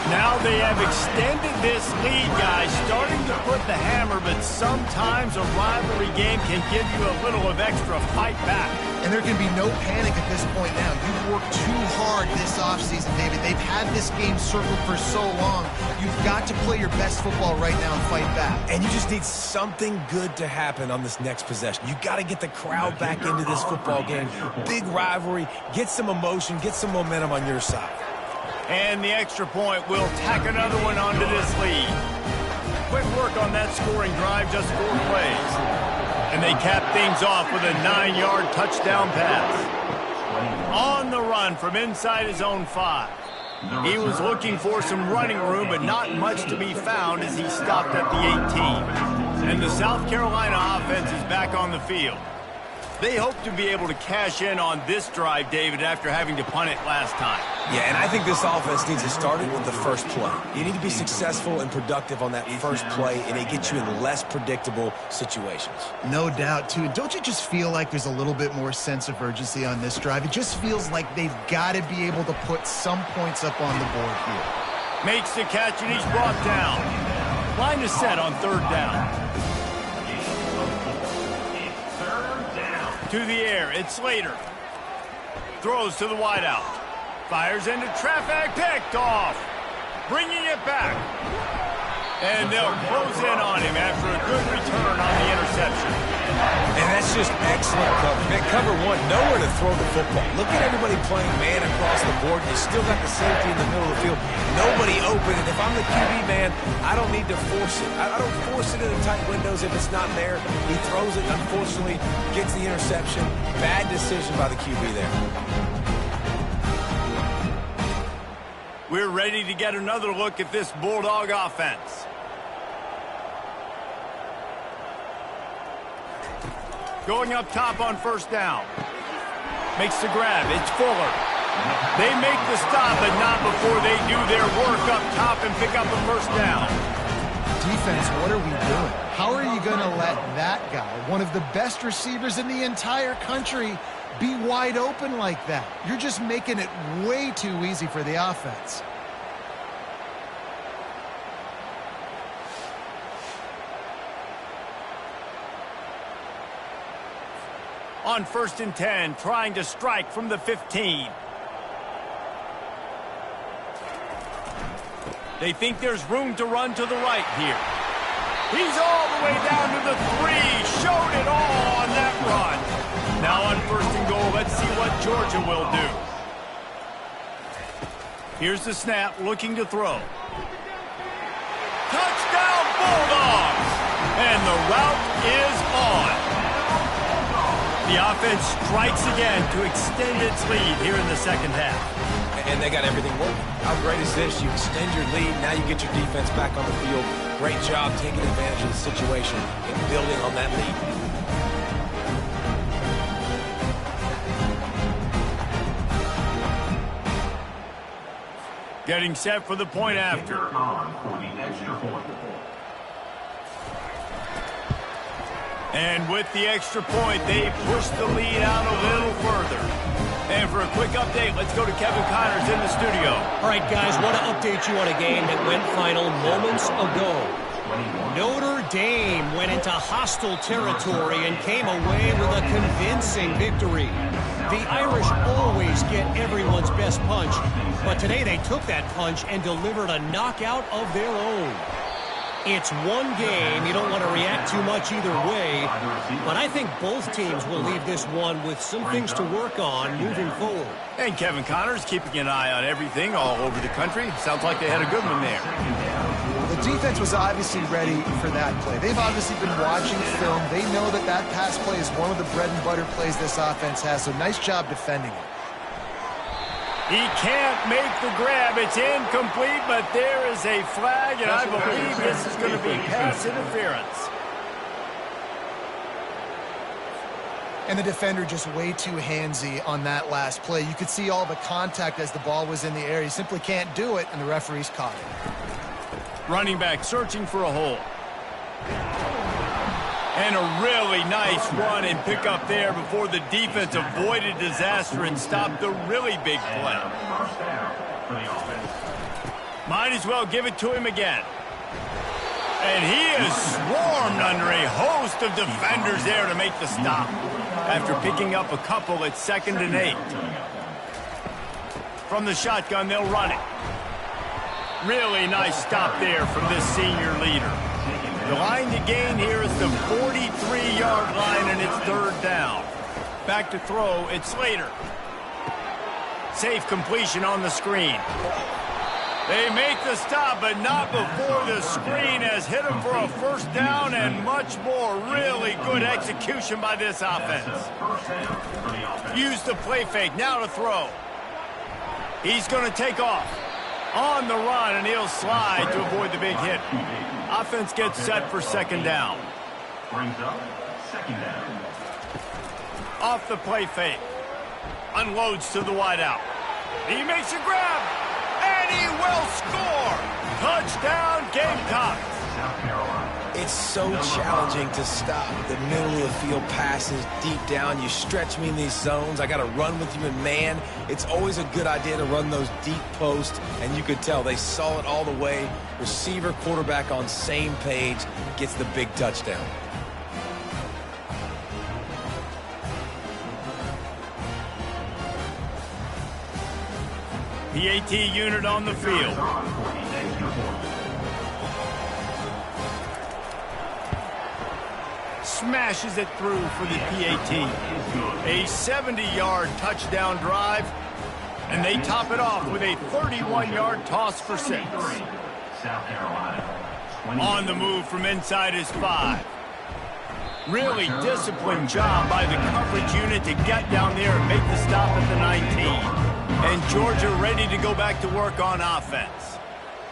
Now they have extended this lead, guys, starting to put the hammer, but sometimes a rivalry game can give you a little of extra fight back. And there can be no panic at this point now. You've worked too hard this offseason, David. They've had this game circled for so long. You've got to play your best football right now and fight back. And you just need something good to happen on this next possession. You got to get the crowd back into this football game. Big rivalry. Get some emotion. Get some momentum on your side. And the extra point will tack another one onto this lead. Quick work on that scoring drive, just 4 plays. And they cap things off with a 9-yard touchdown pass. On the run from inside his own 5. He was looking for some running room, but not much to be found as he stopped at the 18. And the South Carolina offense is back on the field. They hope to be able to cash in on this drive, David, after having to punt it last time. Yeah, and I think this offense needs to start it with the first play. You need to be successful and productive on that first play, and it gets you in less predictable situations. No doubt, too. Don't you just feel like there's a little bit more sense of urgency on this drive? It just feels like they've got to be able to put some points up on the board here. Makes the catch, and he's brought down. Line is set on 3rd down. To the air, it's Slater. Throws to the wideout. Fires into traffic, picked off. Bringing it back. And they'll close in on him after a good return on the interception. And that's just excellent cover. Man, cover 1, nowhere to throw the football. Look at everybody playing man across the board. You still got the safety in the middle of the field. Nobody open. And if I'm the QB, man, I don't need to force it. I don't force it into tight windows if it's not there. He throws it, unfortunately, gets the interception. Bad decision by the QB there. We're ready to get another look at this Bulldog offense. Going up top on 1st down. Makes the grab. It's Fuller. They make the stop, but not before they do their work up top and pick up a 1st down. Defense, what are we doing? How are you going to let that guy, one of the best receivers in the entire country, be wide open like that? You're just making it way too easy for the offense. On 1st and 10, trying to strike from the 15. They think there's room to run to the right here. He's all the way down to the 3. Showed it all on that run. Now on 1st and goal, let's see what Georgia will do. Here's the snap, looking to throw. Touchdown Bulldogs! And the route is on. The offense strikes again to extend its lead here in the second half. And they got everything working. How great is this? You extend your lead, now you get your defense back on the field. Great job taking advantage of the situation and building on that lead. Getting set for the point after. On for the extra point. And with the extra point, they push the lead out a little further. And for a quick update, let's go to Kevin Connors in the studio. All right, guys, want to update you on a game that went final moments ago. Notre Dame went into hostile territory and came away with a convincing victory. The Irish always get everyone's best punch, but today they took that punch and delivered a knockout of their own. It's one game. You don't want to react too much either way, but I think both teams will leave this one with some things to work on moving forward. And Kevin Connors keeping an eye on everything all over the country. Sounds like they had a good one there. The defense was obviously ready for that play. They've obviously been watching film. They know that that pass play is one of the bread and butter plays this offense has, so nice job defending it. He can't make the grab. It's incomplete, but there is a flag, and I believe this is going to be pass interference. And the defender just way too handsy on that last play. You could see all the contact as the ball was in the air. He simply can't do it, and the referee's caught it. Running back searching for a hole. And a really nice run and pick up there before the defense avoided disaster and stopped the really big play. Might as well give it to him again. And he is swarmed under a host of defenders there to make the stop. After picking up a couple at 2nd and 8. From the shotgun, they'll run it. Really nice stop there from this senior leader. The line to gain here is the 43-yard line, and it's 3rd down. Back to throw, it's Slater. Safe completion on the screen. They make the stop, but not before the screen has hit him for a 1st down and much more. Really good execution by this offense. Use the play fake, now to throw. He's going to take off. On the run, and he'll slide to avoid the big hit. Offense gets set for 2nd down. Brings up 2nd down. Off the play fake. Unloads to the wideout. He makes a grab, and he will score. Touchdown, Gamecocks. South Carolina. It's so challenging to stop the middle of the field passes deep down. You stretch me in these zones. I got to run with you in man. It's always a good idea to run those deep posts, and you could tell they saw it all the way. Receiver, quarterback on same page, gets the big touchdown. PAT unit on the field. Smashes it through for the PAT. A 70-yard touchdown drive, and they top it off with a 31-yard toss for 6. South Carolina. On the move from inside his 5. Really disciplined job by the coverage unit to get down there and make the stop at the 19. And Georgia ready to go back to work on offense.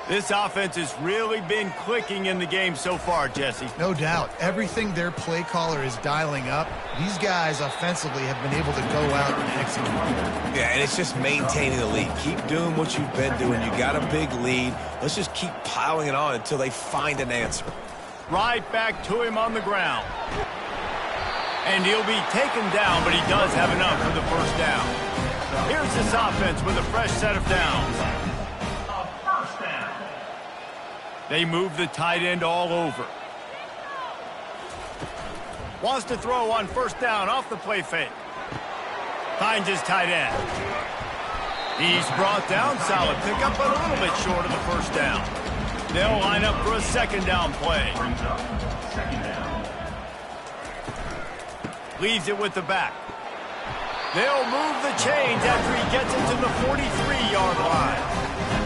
This offense has really been clicking in the game so far, Jesse. No doubt. Everything their play caller is dialing up, these guys offensively have been able to go out and execute. Yeah, and it's just maintaining the lead. Keep doing what you've been doing. You got a big lead. Let's just keep piling it on until they find an answer. Right back to him on the ground. And he'll be taken down, but he does have enough for the first down. Here's this offense with a fresh set of downs. They move the tight end all over. Wants to throw on first down off the play fake. Finds his tight end. He's brought down, solid pickup, but a little bit short of the first down. They'll line up for a second down play. Leaves it with the back. They'll move the chains after he gets it to the 43-yard line.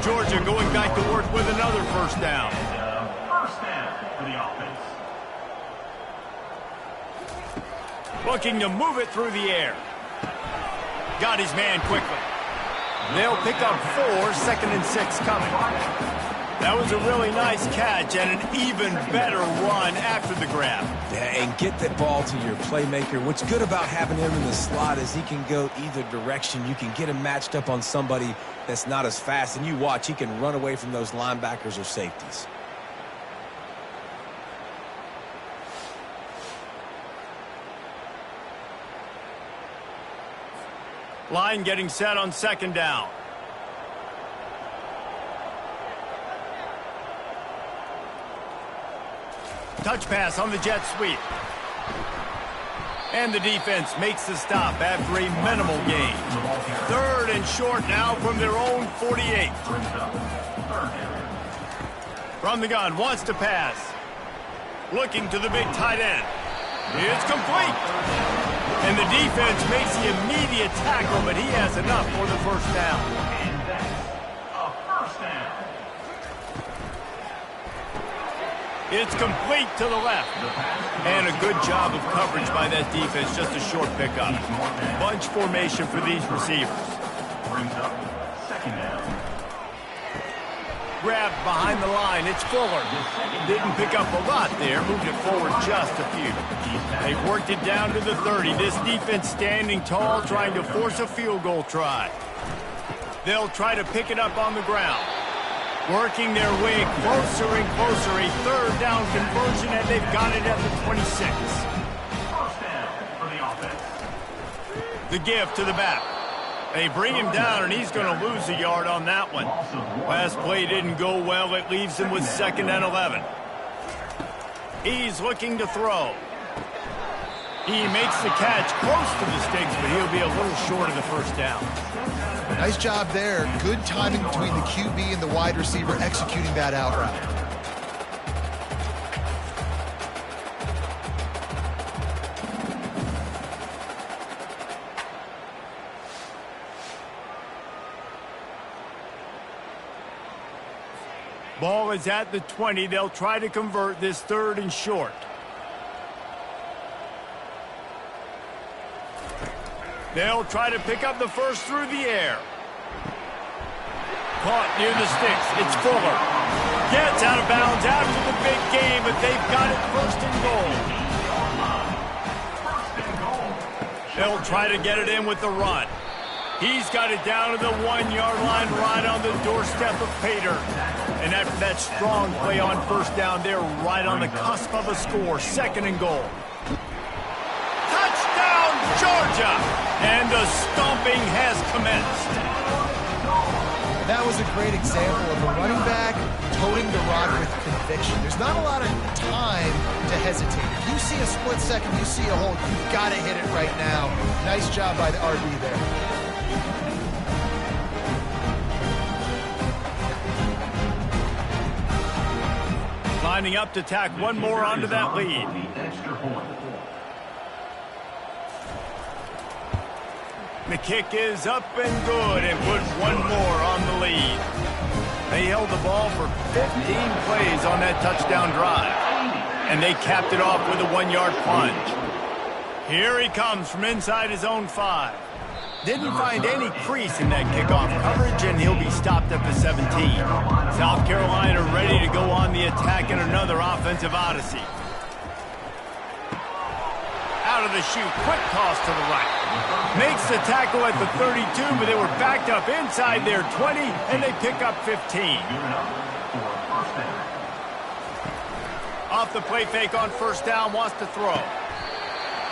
Georgia going back to work with another first down. First down for the offense. Looking to move it through the air. Got his man quickly. They'll pick up 4, second and 6 coming. That was a really nice catch and an even better run after the grab. Yeah, and get that ball to your playmaker. What's good about having him in the slot is he can go either direction. You can get him matched up on somebody that's not as fast, and you watch, he can run away from those linebackers or safeties. Line getting set on second down. Touch pass on the jet sweep. And the defense makes the stop after a minimal gain. Third and short now from their own 48. From the gun, wants to pass. Looking to the big tight end. It's complete. And the defense makes the immediate tackle, but he has enough for the first down. And that's a first down. It's complete to the left. And a good job of coverage by that defense, just a short pickup. Bunch formation for these receivers. Brings up second down. Grabbed behind the line, it's Fuller. Didn't pick up a lot there, moved it forward just a few. They've worked it down to the 30. This defense standing tall, trying to force a field goal try. They'll try to pick it up on the ground. Working their way closer and closer. A third down conversion, and they've got it at the 26. First down for the offense. The give to the back. They bring him down, and he's going to lose a yard on that one. Last play didn't go well. It leaves him with second and 11. He's looking to throw. He makes the catch close to the sticks, but he'll be a little short of the first down. Nice job there. Good timing between the QB and the wide receiver executing that out route. Ball is at the 20. They'll try to convert this third and short. They'll try to pick up the first through the air. Caught near the sticks. It's Fuller. Gets out of bounds after the big game, but they've got it first and goal. They'll try to get it in with the run. He's got it down to the 1-yard line right on the doorstep of Pater. And after that strong play on first down, they're right on the cusp of a score. Second and goal. Touchdown, Georgia! And the stomping has commenced. That was a great example of a running back toting the rock with conviction. There's not a lot of time to hesitate. If you see a split second, you see a hole, you've got to hit it right now. Nice job by the RB there. Lining up to tack one more onto that lead. The kick is up and good and put one more on the lead. They held the ball for 15 plays on that touchdown drive. And they capped it off with a 1-yard plunge. Here he comes from inside his own 5. Didn't find any crease in that kickoff coverage, and he'll be stopped at the 17. South Carolina ready to go on the attack in another offensive odyssey. Out of the chute, quick toss to the right. Makes the tackle at the 32, but they were backed up inside their 20, and they pick up 15. Off the play fake on first down, wants to throw.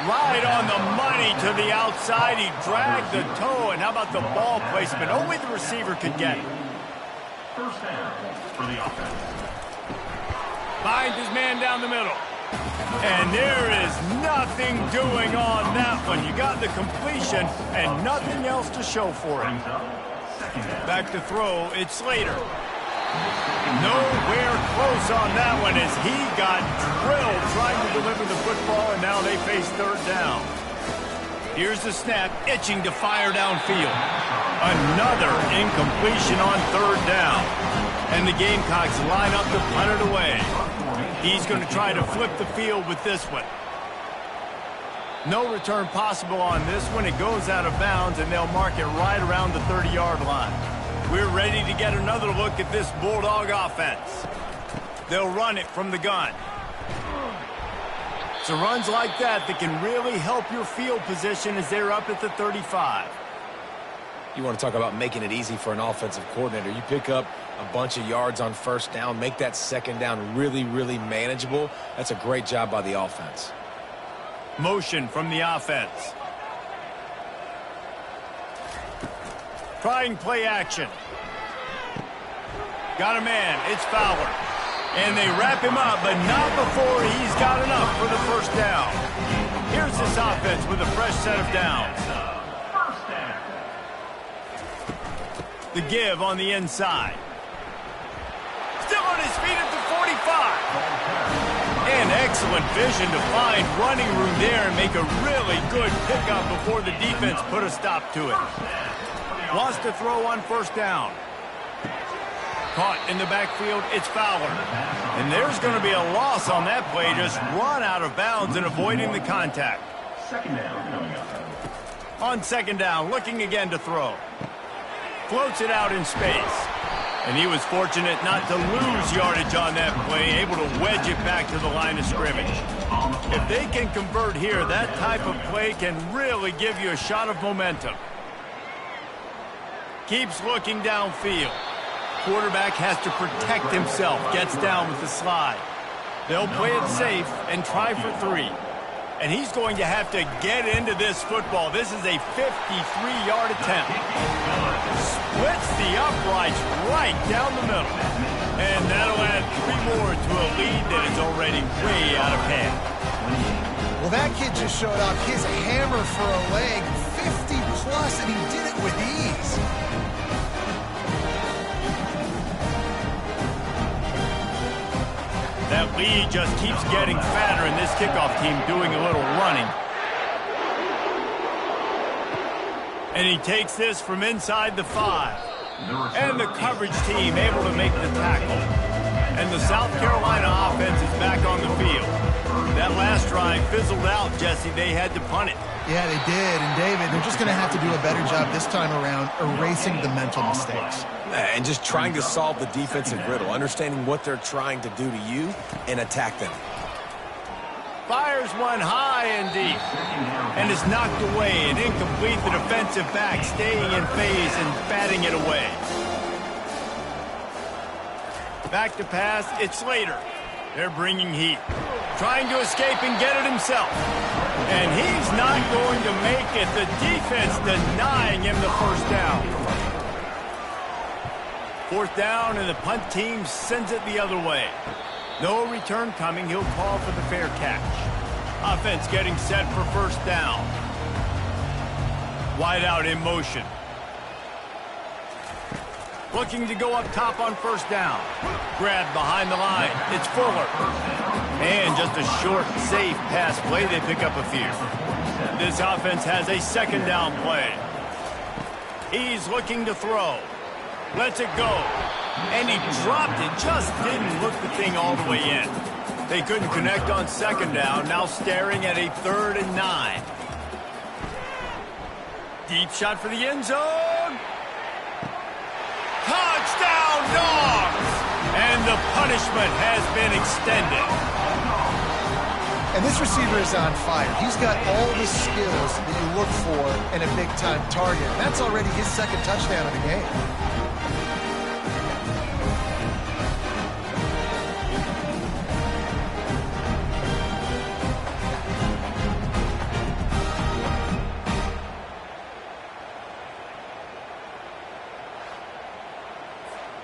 Right on the money to the outside. He dragged the toe, and how about the ball placement? Only the receiver could get it. First down for the offense. Finds his man down the middle. And there is nothing doing on that one. You got the completion and nothing else to show for it. Back to throw, it's Slater. Nowhere close on that one as he got drilled trying to deliver the football, and now they face third down. Here's the snap, itching to fire downfield. Another incompletion on third down. And the Gamecocks line up to punt it away. He's going to try to flip the field with this one. No return possible on this one. It goes out of bounds, and they'll mark it right around the 30-yard line. We're ready to get another look at this Bulldog offense. They'll run it from the gun. So runs like that can really help your field position as they're up at the 35. You want to talk about making it easy for an offensive coordinator. You pick up a bunch of yards on first down, make that second down really, really manageable. That's a great job by the offense. Motion from the offense. Trying play action. Got a man. It's Fowler. And they wrap him up, but not before he's got enough for the first down. Here's this offense with a fresh set of downs. The give on the inside. Still on his feet at the 45. And excellent vision to find running room there and make a really good pickup before the defense put a stop to it. Wants to throw on first down. Caught in the backfield, it's Fowler. And there's going to be a loss on that play, just run out of bounds and avoiding the contact. Second down coming up. On second down, looking again to throw. Floats it out in space. And he was fortunate not to lose yardage on that play, able to wedge it back to the line of scrimmage. If they can convert here, that type of play can really give you a shot of momentum. Keeps looking downfield. Quarterback has to protect himself. Gets down with the slide. They'll play it safe and try for 3. And he's going to have to get into this football. This is a 53-yard attempt. Splits the uprights right down the middle. And that'll add 3 more to a lead that is already way out of hand. Well, that kid just showed off his hammer for a leg, 50-plus, and he did it with ease. That lead just keeps getting fatter, and this kickoff team doing a little running. And he takes this from inside the 5. And the coverage team able to make the tackle. And the South Carolina offense is back on the field. That last drive fizzled out, Jesse. They had to punt it. Yeah, they did. And, David, they're just going to have to do a better job this time around erasing the mental mistakes. And just trying to solve the defensive riddle, understanding what they're trying to do to you and attack them. Fires one high and deep. And it's knocked away and incomplete. The defensive back staying in phase and batting it away. Back to pass, it's Slater. They're bringing heat. Trying to escape and get it himself. And he's not going to make it. The defense denying him the first down. Fourth down, and the punt team sends it the other way. No return coming. He'll call for the fair catch. Offense getting set for first down. Wide out in motion. Looking to go up top on first down. Grabbed behind the line. It's Fuller. And just a short, safe pass play. They pick up a few. This offense has a second down play. He's looking to throw. Lets it go. And he dropped it. Just didn't look the thing all the way in. They couldn't connect on second down. Now staring at a 3rd and 9. Deep shot for the end zone. Touchdown, Dogs! And the punishment has been extended. And this receiver is on fire. He's got all the skills that you look for in a big-time target. That's already his second touchdown of the game.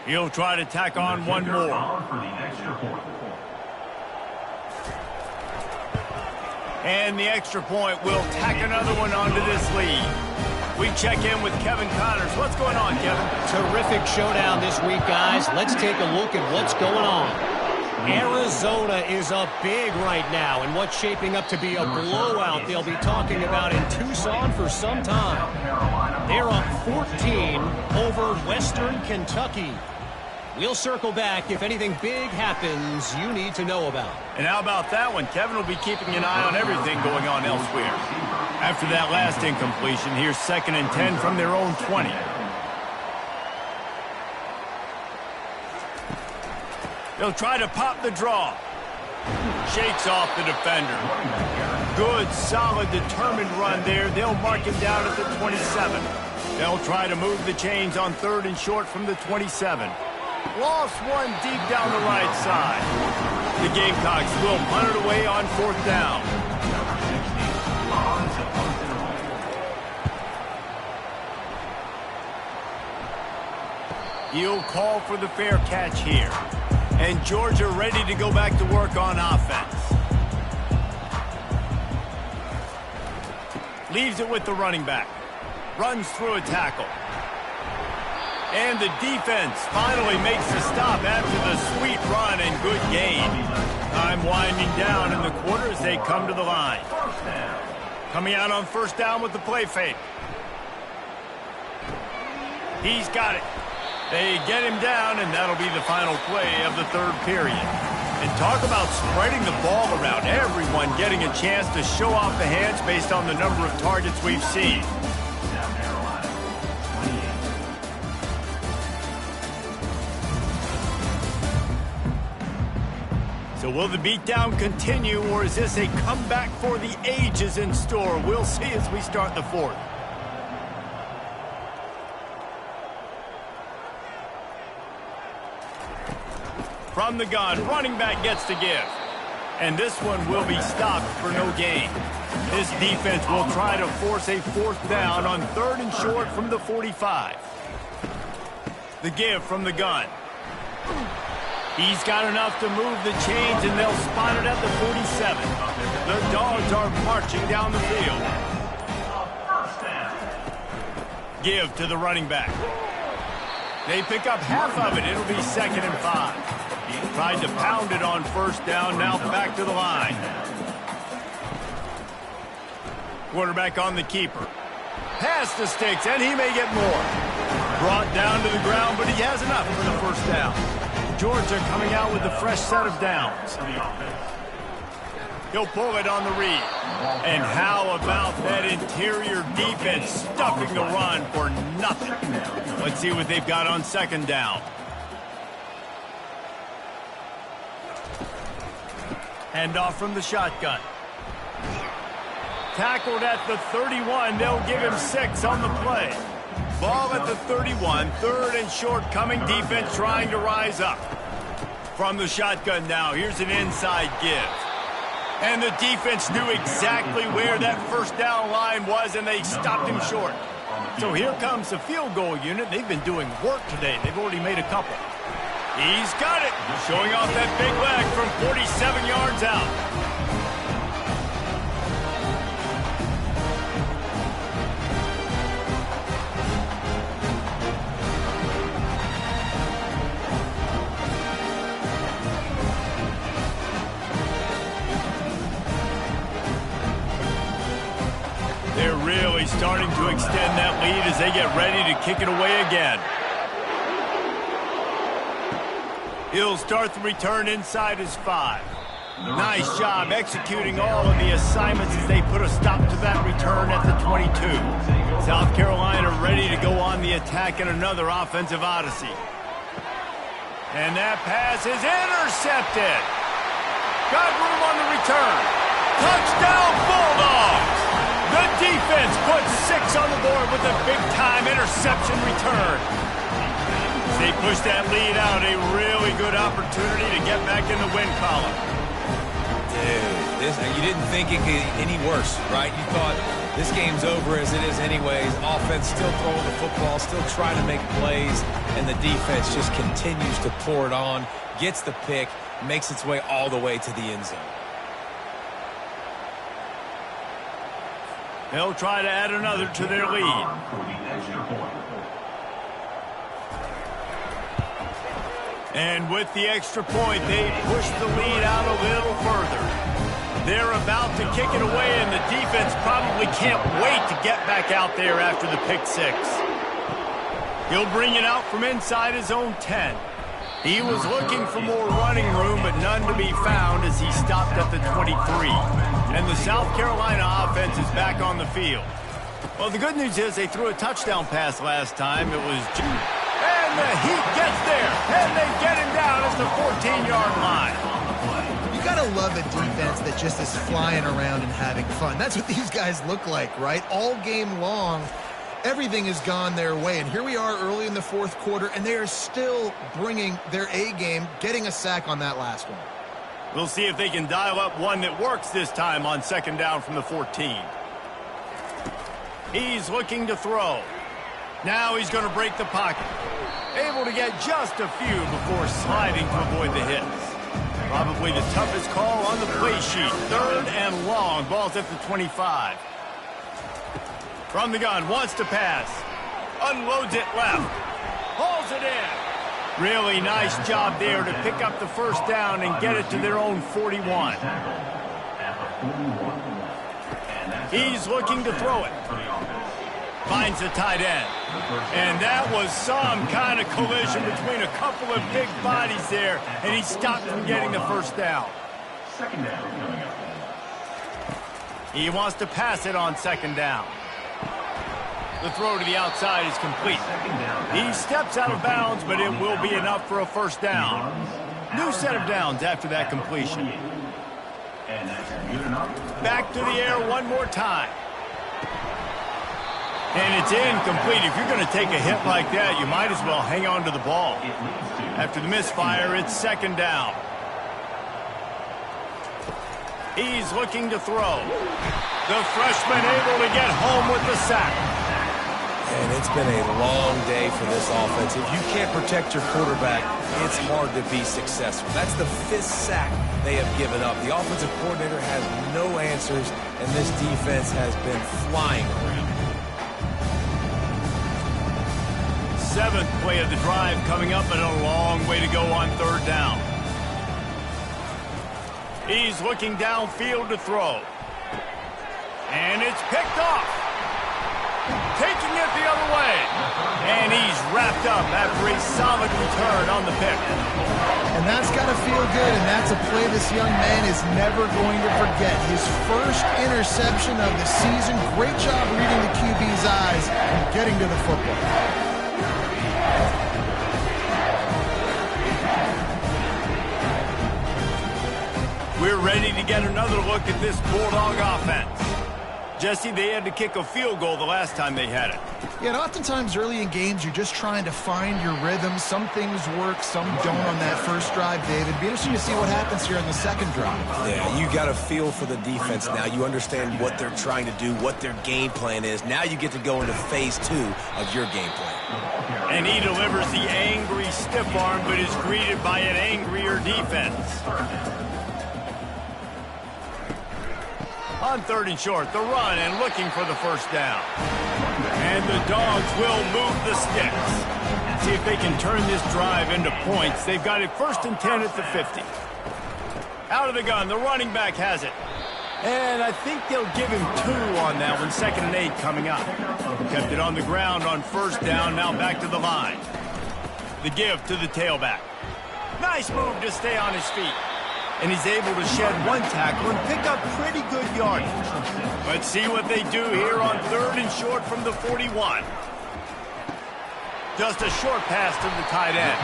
He'll try to tack on one more. And the extra point will tack another one onto this lead. We check in with Kevin Connors. What's going on, Kevin? Terrific showdown this week, guys. Let's take a look at what's going on. Arizona is up big right now in what's shaping up to be a blowout they'll be talking about in Tucson for some time. They're up 14 over Western Kentucky. We'll circle back if anything big happens you need to know about. And how about that one? Kevin will be keeping an eye on everything going on elsewhere. After that last incompletion, here's 2nd and 10 from their own 20. They'll try to pop the draw. Shakes off the defender. Good, solid, determined run there. They'll mark him down at the 27. They'll try to move the chains on 3rd and short from the 27. Lost one deep down the right side. The Gamecocks will punt it away on 4th down. He'll call for the fair catch here. And Georgia ready to go back to work on offense. Leaves it with the running back. Runs through a tackle. And the defense finally makes the stop after the sweet run and good gain. Time winding down in the quarter as they come to the line. Coming out on 1st down with the play fake. He's got it. They get him down, and that'll be the final play of the 3rd period. And talk about spreading the ball around. Everyone getting a chance to show off the hands based on the number of targets we've seen. So will the beatdown continue, or is this a comeback for the ages in store? We'll see as we start the 4th. From the gun, running back gets to give. And this one will be stopped for no gain. This defense will try to force a 4th down on 3rd and short from the 45. The give from the gun. He's got enough to move the chains, and they'll spot it at the 47. The Dogs are marching down the field. Give to the running back. They pick up half of it. It'll be 2nd and 5. Tried to pound it on 1st down, now back to the line. Quarterback on the keeper. Pass the sticks, and he may get more. Brought down to the ground, but he has enough for the 1st down. Georgia coming out with a fresh set of downs. He'll pull it on the read. And how about that interior defense stuffing the run for nothing? Let's see what they've got on 2nd down. Handoff from the shotgun. Tackled at the 31. They'll give him 6 on the play. Ball at the 31. 3rd and short coming. Defense trying to rise up. From the shotgun now. Here's an inside give. And the defense knew exactly where that 1st down line was, and they stopped him short. So here comes the field goal unit. They've been doing work today. They've already made a couple. He's got it. Showing off that big leg from 47 yards out. They're really starting to extend that lead as they get ready to kick it away again. He'll start the return inside his 5. Nice job executing all of the assignments as they put a stop to that return at the 22. South Carolina ready to go on the attack in another offensive odyssey. And that pass is intercepted. Got room on the return. Touchdown, Bulldogs! The defense puts 6 on the board with a big-time interception return. They push that lead out, a really good opportunity to get back in the win column. Dude, you didn't think it could get any worse, right? You thought this game's over as it is anyways. Offense still throwing the football, still trying to make plays, and the defense just continues to pour it on, gets the pick, makes its way all the way to the end zone. They'll try to add another to their lead. And with the extra point, they push the lead out a little further. They're about to kick it away, and the defense probably can't wait to get back out there after the pick 6. He'll bring it out from inside his own 10. He was looking for more running room, but none to be found as he stopped at the 23. And the South Carolina offense is back on the field. Well, the good news is they threw a touchdown pass last time. It was Jude. And the Heat gets there, and they get him down at the 14-yard line. You gotta love a defense that just is flying around and having fun. That's what these guys look like, right? All game long, everything has gone their way. And here we are early in the fourth quarter, and they are still bringing their A game, getting a sack on that last one. We'll see if they can dial up one that works this time on second down from the 14. He's looking to throw. Now he's going to break the pocket. Able to get just a few before sliding to avoid the hits. Probably the toughest call on the play sheet. 3rd and long. Ball's at the 25. From the gun, wants to pass. Unloads it left. Hauls it in. Really nice job there to pick up the first down and get it to their own 41. He's looking to throw it. Finds the tight end. And that was some kind of collision between a couple of big bodies there, and he stopped from getting the first down. He wants to pass it on second down. The throw to the outside is complete. He steps out of bounds, but it will be enough for a first down. New set of downs after that completion. Back to the air one more time. And it's incomplete. If you're going to take a hit like that, you might as well hang on to the ball. After the misfire, it's second down. He's looking to throw. The freshman able to get home with the sack. And it's been a long day for this offense. If you can't protect your quarterback, it's hard to be successful. That's the 5th sack they have given up. The offensive coordinator has no answers, and this defense has been flying around. 7th play of the drive coming up, and a long way to go on third down. He's looking downfield to throw. And it's picked off. Taking it the other way. And he's wrapped up after a solid return on the pick. And that's got to feel good, and that's a play this young man is never going to forget. His first interception of the season. Great job reading the QB's eyes and getting to the football. We're ready to get another look at this Bulldog offense. Jesse, they had to kick a field goal the last time they had it. Yeah, and oftentimes early in games, you're just trying to find your rhythm. Some things work, some don't on that first drive, David. Be interesting to see what happens here in the second drive. Yeah, you got a feel for the defense now. You understand what they're trying to do, what their game plan is. Now you get to go into phase 2 of your game plan. And he delivers the angry stiff arm, but is greeted by an angrier defense. On 3rd and short, the run and looking for the first down. And the Dogs will move the sticks. See if they can turn this drive into points. They've got it 1st and 10 at the 50. Out of the gun, the running back has it. And I think they'll give him 2 on that one. 2nd and 8 coming up. Kept it on the ground on first down, now back to the line. The give to the tailback. Nice move to stay on his feet. And he's able to shed one tackle and pick up pretty good yardage. Let's see what they do here on 3rd and short from the 41. Just a short pass to the tight end.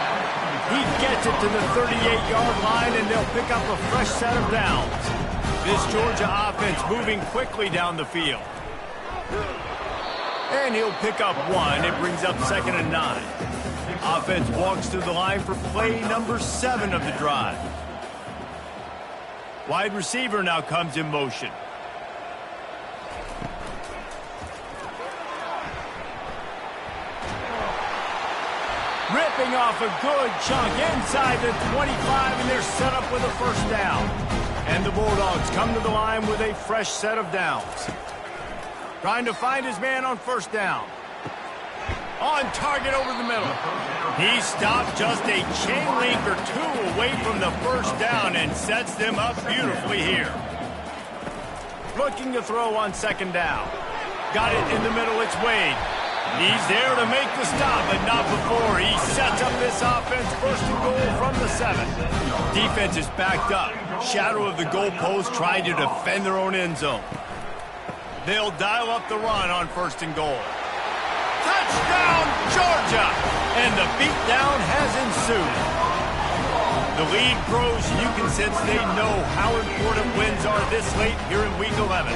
He gets it to the 38-yard line, and they'll pick up a fresh set of downs. This Georgia offense moving quickly down the field. And he'll pick up 1. It brings up 2nd and 9. Offense walks to the line for play number 7 of the drive. Wide receiver now comes in motion. Ripping off a good chunk inside the 25, and they're set up with a first down. And the Bulldogs come to the line with a fresh set of downs. Trying to find his man on first down. On target over the middle. He stopped just a chain link or 2 away from the first down and sets them up beautifully here. Looking to throw on 2nd down. Got it in the middle, it's Wade. He's there to make the stop, but not before. He sets up this offense 1st and goal from the 7. Defense is backed up. Shadow of the goalpost trying to defend their own end zone. They'll dial up the run on 1st and goal. Touchdown, Georgia! And the beatdown has ensued. The lead grows, and you can sense they know how important wins are this late here in Week 11.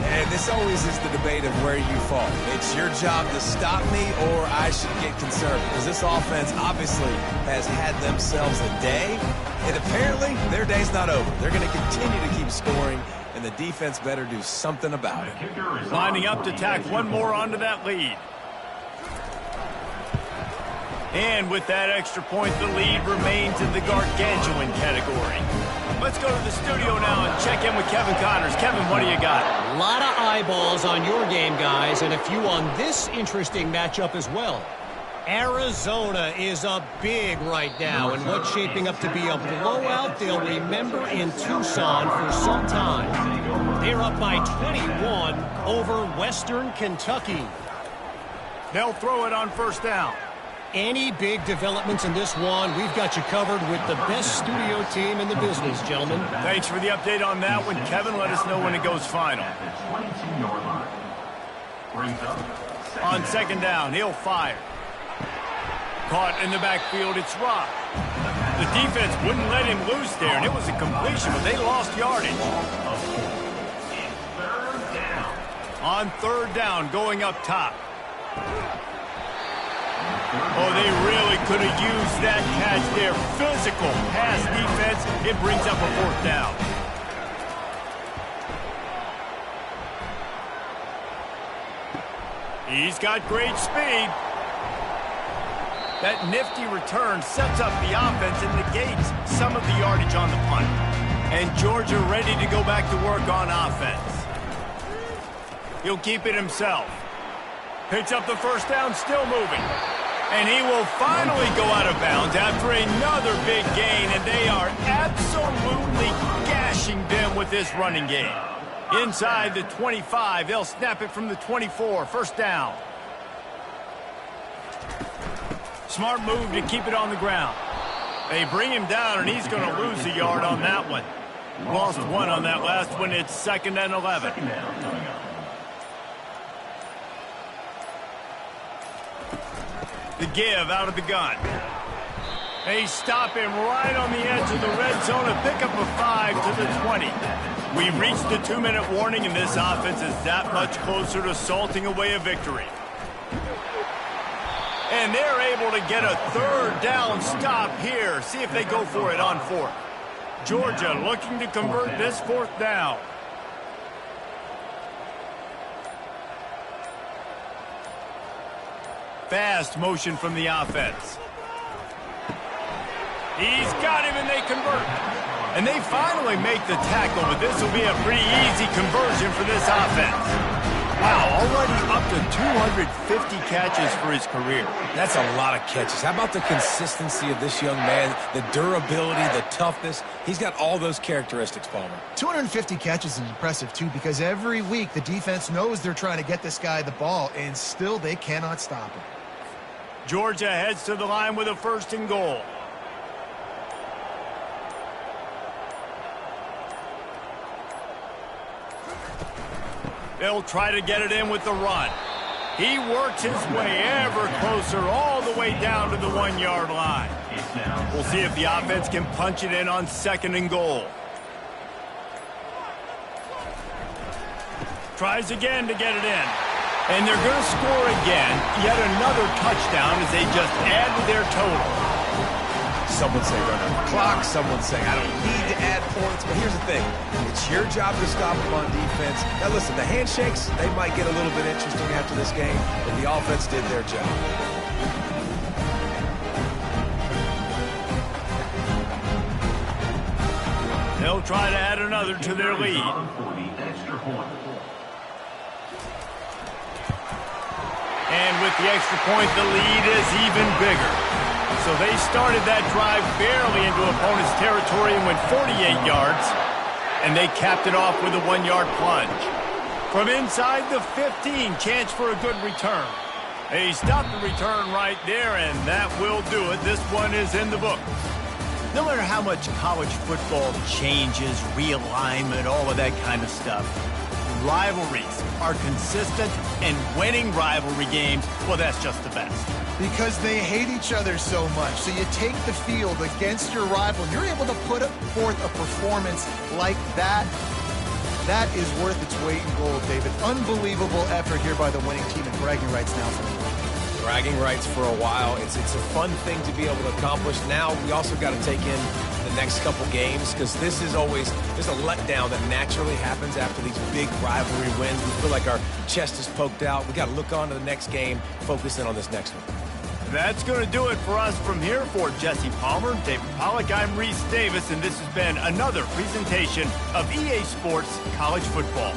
And this always is the debate of where you fall. It's your job to stop me, or I should get concerned. Because this offense obviously has had themselves a day, and apparently their day's not over. They're going to continue to keep scoring, and the defense better do something about it. Lining up to tack one more onto that lead. And with that extra point, the lead remains in the gargantuan category. Let's go to the studio now and check in with Kevin Connors. Kevin, what do you got? A lot of eyeballs on your game, guys, and a few on this interesting matchup as well. Arizona is up big right now, and what's shaping up to be a blowout they'll remember in Tucson for some time. They're up by 21 over Western Kentucky. They'll throw it on 1st down. Any big developments in this one, we've got you covered with the best studio team in the business, gentlemen. Thanks for the update on that one, Kevin. Let us know when it goes final. On 2nd down, he'll fire. Caught in the backfield, it's Rock. The defense wouldn't let him loose there, and it was a completion, but they lost yardage. On 3rd down, going up top. Oh, they really could have used that catch there. Physical pass defense. It brings up a 4th down. He's got great speed. That nifty return sets up the offense and negates some of the yardage on the punt. And Georgia ready to go back to work on offense. He'll keep it himself. Picks up the first down, still moving. And he will finally go out of bounds after another big gain, and they are absolutely gashing them with this running game. Inside the 25, they'll snap it from the 24, 1st down. Smart move to keep it on the ground. They bring him down, and he's going to lose a yard on that one. Lost 1 on that last one. It's 2nd and 11. The give out of the gun. They stop him right on the edge of the red zone and pick up a 5 to the 20. We reached the 2-minute warning, and this offense is that much closer to salting away a victory. And they're able to get a 3rd down stop here. See if they go for it on 4th. Georgia looking to convert this 4th down. Fast motion from the offense. He's got him, and they convert. And they finally make the tackle, but this will be a pretty easy conversion for this offense. Wow, already up to 250 catches for his career. That's a lot of catches. How about the consistency of this young man, the durability, the toughness? He's got all those characteristics, Palmer. 250 catches is impressive, too, because every week the defense knows they're trying to get this guy the ball, and still they cannot stop him. Georgia heads to the line with a 1st and goal. They'll try to get it in with the run. He works his way ever closer all the way down to the 1-yard line. We'll see if the offense can punch it in on 2nd and goal. Tries again to get it in. And they're going to score again. Yet another touchdown as they just add to their total. Some would say run out the clock. Some would say I don't need to add points. But here's the thing. It's your job to stop them on defense. Now listen, the handshakes, they might get a little bit interesting after this game. But the offense did their job. They'll try to add another to their lead. And with the extra point, the lead is even bigger. So they started that drive barely into opponent's territory and went 48 yards. And they capped it off with a 1-yard plunge. From inside the 15, chance for a good return. They stopped the return right there, and that will do it. This one is in the book. No matter how much college football changes, realignment, all of that kind of stuff, rivalries are consistent, and winning rivalry games, well, that's just the best. Because they hate each other so much. So you take the field against your rival, you're able to put forth a performance like that. That is worth its weight in gold, David. Unbelievable effort here by the winning team, and bragging rights now for me. Bragging rights for a while. It's a fun thing to be able to accomplish. Now we also got to take in the next couple games, because this is always, there's a letdown that naturally happens after these big rivalry wins. We feel like our chest is poked out. We got to look on to the next game, focus in on this next one. That's going to do it for us from here. For Jesse Palmer, David Pollack, I'm Reese Davis, and this has been another presentation of EA Sports College Football.